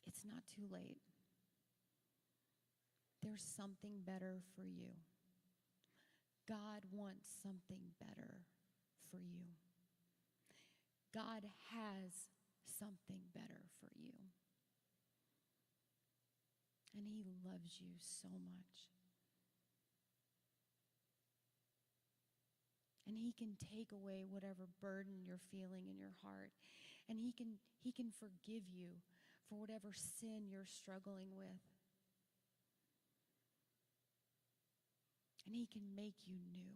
it's not too late. There's something better for you. God wants something better for you. God has something better for you. And he loves you so much. And he can take away whatever burden you're feeling in your heart. And he can forgive you for whatever sin you're struggling with. And he can make you new.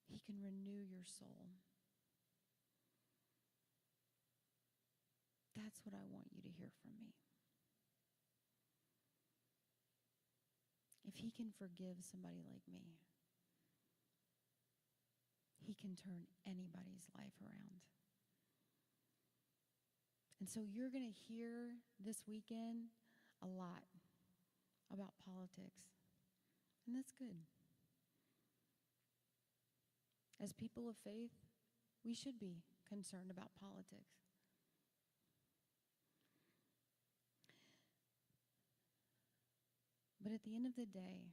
He can renew your soul. That's what I want you to hear from me. If he can forgive somebody like me, he can turn anybody's life around. And so you're going to hear this weekend a lot about politics. And that's good. As people of faith, we should be concerned about politics. But at the end of the day,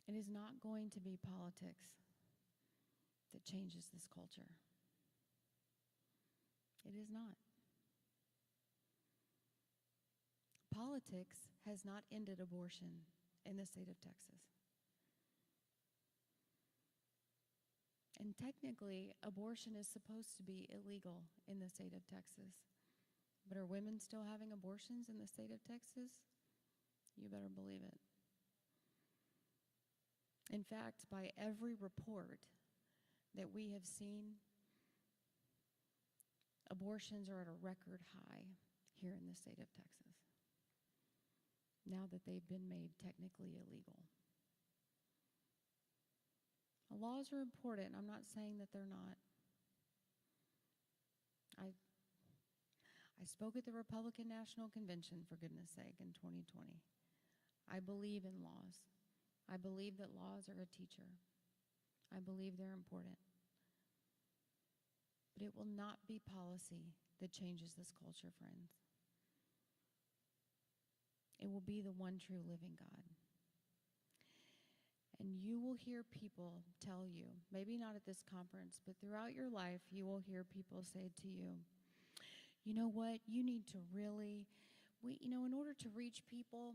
it is not going to be politics that changes this culture. It is not. Politics has not ended abortion in the state of Texas. And technically, abortion is supposed to be illegal in the state of Texas. But are women still having abortions in the state of Texas? You better believe it. In fact, by every report that we have seen, abortions are at a record high here in the state of Texas, now that they've been made technically illegal. Laws are important. I'm not saying that they're not. I spoke at the Republican National Convention, for goodness sake, in 2020. I believe in laws. I believe that laws are a teacher. I believe they're important. But it will not be policy that changes this culture, friends. It will be the one true living God. And you will hear people tell you, maybe not at this conference, but throughout your life, you will hear people say to you, you know what, you need to really, in order to reach people,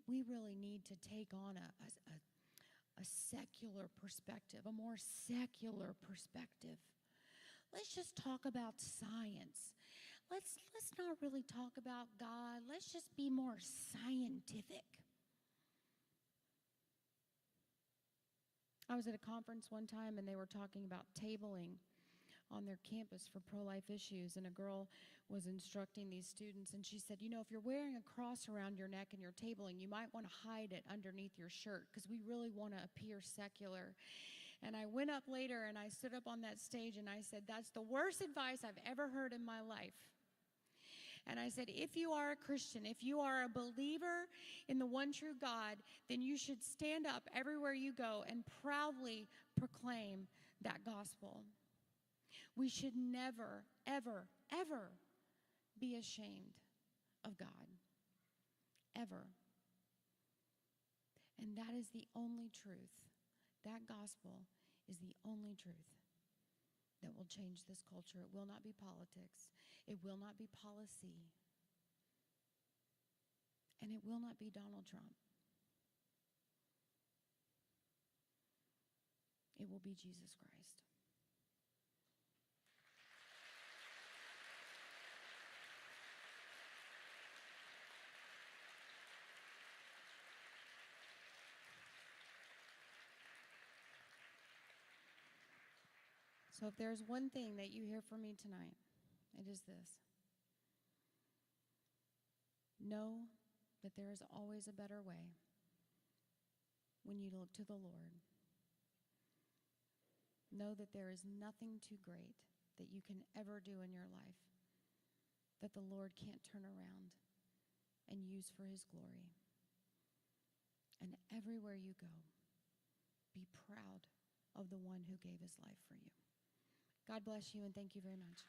we really need to take on a secular perspective, a more secular perspective. Let's just talk about science. Let's not really talk about God. Let's just be more scientific. I was at a conference one time and they were talking about tabling on their campus for pro-life issues, and a girl was instructing these students, and she said, if you're wearing a cross around your neck and you're tabling, you might want to hide it underneath your shirt because we really want to appear secular. And I went up later and I stood up on that stage and I said, that's the worst advice I've ever heard in my life. And I said, if you are a Christian, if you are a believer in the one true God, then you should stand up everywhere you go and proudly proclaim that gospel. We should never, ever, ever be ashamed of God. Ever. And that is the only truth. That gospel is the only truth that will change this culture. It will not be politics. It will not be policy. And it will not be Donald Trump. It will be Jesus Christ. So if there's one thing that you hear from me tonight, it is this. Know that there is always a better way when you look to the Lord. Know that there is nothing too great that you can ever do in your life that the Lord can't turn around and use for his glory. And everywhere you go, be proud of the one who gave his life for you. God bless you, and thank you very much.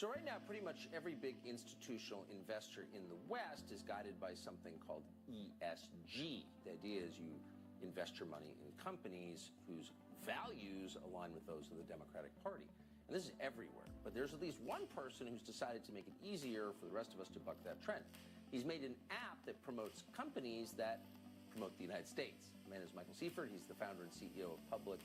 So right now, pretty much every big institutional investor in the West is guided by something called ESG. The idea is you invest your money in companies whose values align with those of the Democratic Party. And this is everywhere. But there's at least one person who's decided to make it easier for the rest of us to buck that trend. He's made an app that promotes companies that promote the United States. My name is Michael Seifert. He's the founder and CEO of Public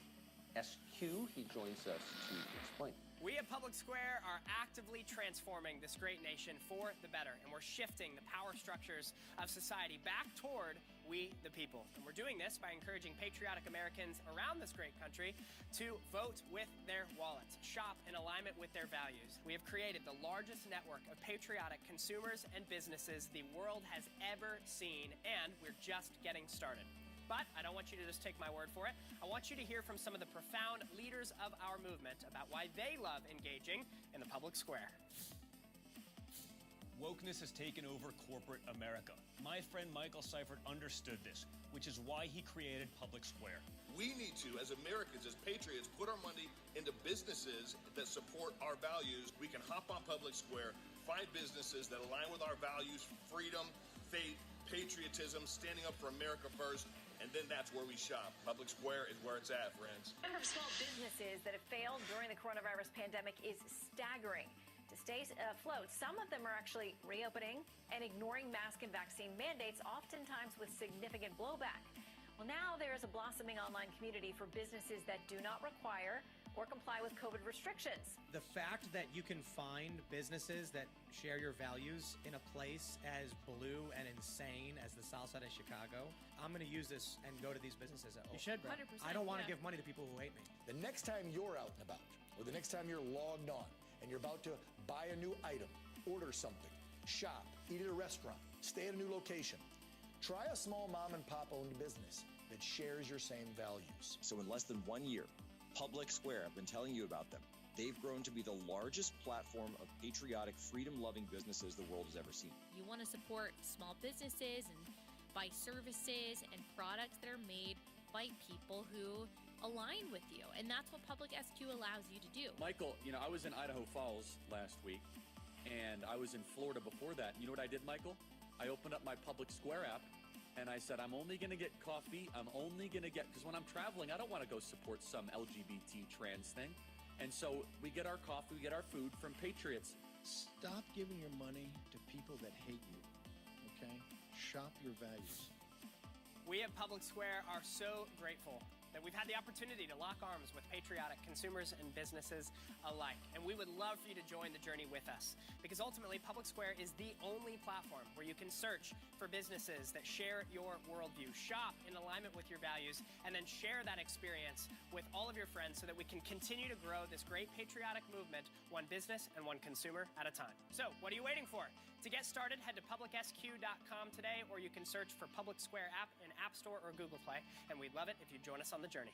SQ. He joins us to explain. We at Public Square are actively transforming this great nation for the better, and we're shifting the power structures of society back toward we, the people. And we're doing this by encouraging patriotic Americans around this great country to vote with their wallets, shop in alignment with their values. We have created the largest network of patriotic consumers and businesses the world has ever seen, and we're just getting started. But I don't want you to just take my word for it. I want you to hear from some of the profound leaders of our movement about why they love engaging in the public square. Wokeness has taken over corporate America. My friend Michael Seifert understood this, which is why he created Public Square. We need to, as Americans, as patriots, put our money into businesses that support our values. We can hop on Public Square, find businesses that align with our values, freedom, faith, patriotism, standing up for America first, and then that's where we shop. Public Square is where it's at, friends. The number of small businesses that have failed during the coronavirus pandemic is staggering. To stay afloat, some of them are actually reopening and ignoring mask and vaccine mandates, oftentimes with significant blowback. Well, now there is a blossoming online community for businesses that do not require or comply with COVID restrictions. The fact that you can find businesses that share your values in a place as blue and insane as the South Side of Chicago, I'm going to use this and go to these businesses. You should, bro. 100%, I don't want to give money to people who hate me. The next time you're out and about, or the next time you're logged on and you're about to buy a new item, order something, shop, eat at a restaurant, stay at a new location, try a small mom and pop owned business that shares your same values. So in less than 1 year, Public Square, I've been telling you about them. They've grown to be the largest platform of patriotic, freedom-loving businesses the world has ever seen. You want to support small businesses and buy services and products that are made by people who align with you. And that's what Public SQ allows you to do. Michael, I was in Idaho Falls last week, and I was in Florida before that. You know what I did, Michael? I opened up my Public Square app, and I said, I'm only going to get coffee. I'm only going to get, because when I'm traveling, I don't want to go support some LGBT trans thing. And so we get our coffee, we get our food from patriots. Stop giving your money to people that hate you, okay? Shop your values. We at Public Square are so grateful that we've had the opportunity to lock arms with patriotic consumers and businesses alike. And we would love for you to join the journey with us, because ultimately Public Square is the only platform where you can search for businesses that share your worldview, shop in alignment with your values, and then share that experience with all of your friends so that we can continue to grow this great patriotic movement, one business and one consumer at a time. So what are you waiting for? To get started, head to publicsq.com today, or you can search for Public Square app in App Store or Google Play, and we'd love it if you'd join us on the journey.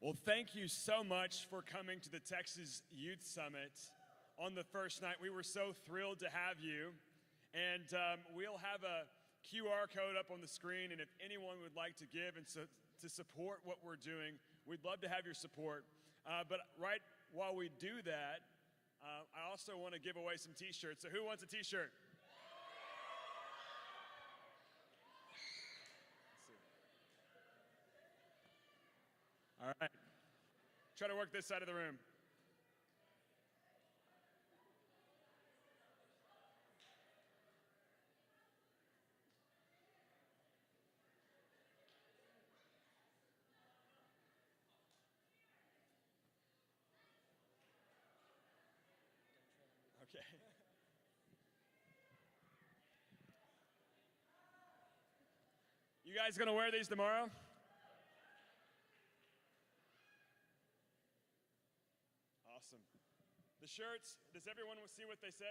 Well, thank you so much for coming to the Texas Youth Summit on the first night. We were so thrilled to have you, and we'll have a QR code up on the screen, and if anyone would like to give and to support what we're doing, we'd love to have your support. But right while we do that, I also want to give away some t-shirts. So who wants a t-shirt? All right. Try to work this side of the room. Okay. You guys gonna wear these tomorrow? Awesome. The shirts, does everyone see what they say?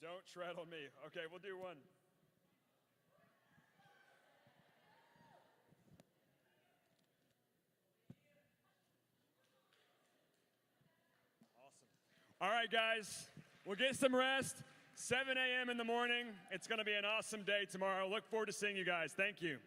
Don't tread on me. Okay, we'll do one. Awesome. All right, guys, we'll get some rest. 7 a.m. in the morning. It's going to be an awesome day tomorrow. Look forward to seeing you guys. Thank you.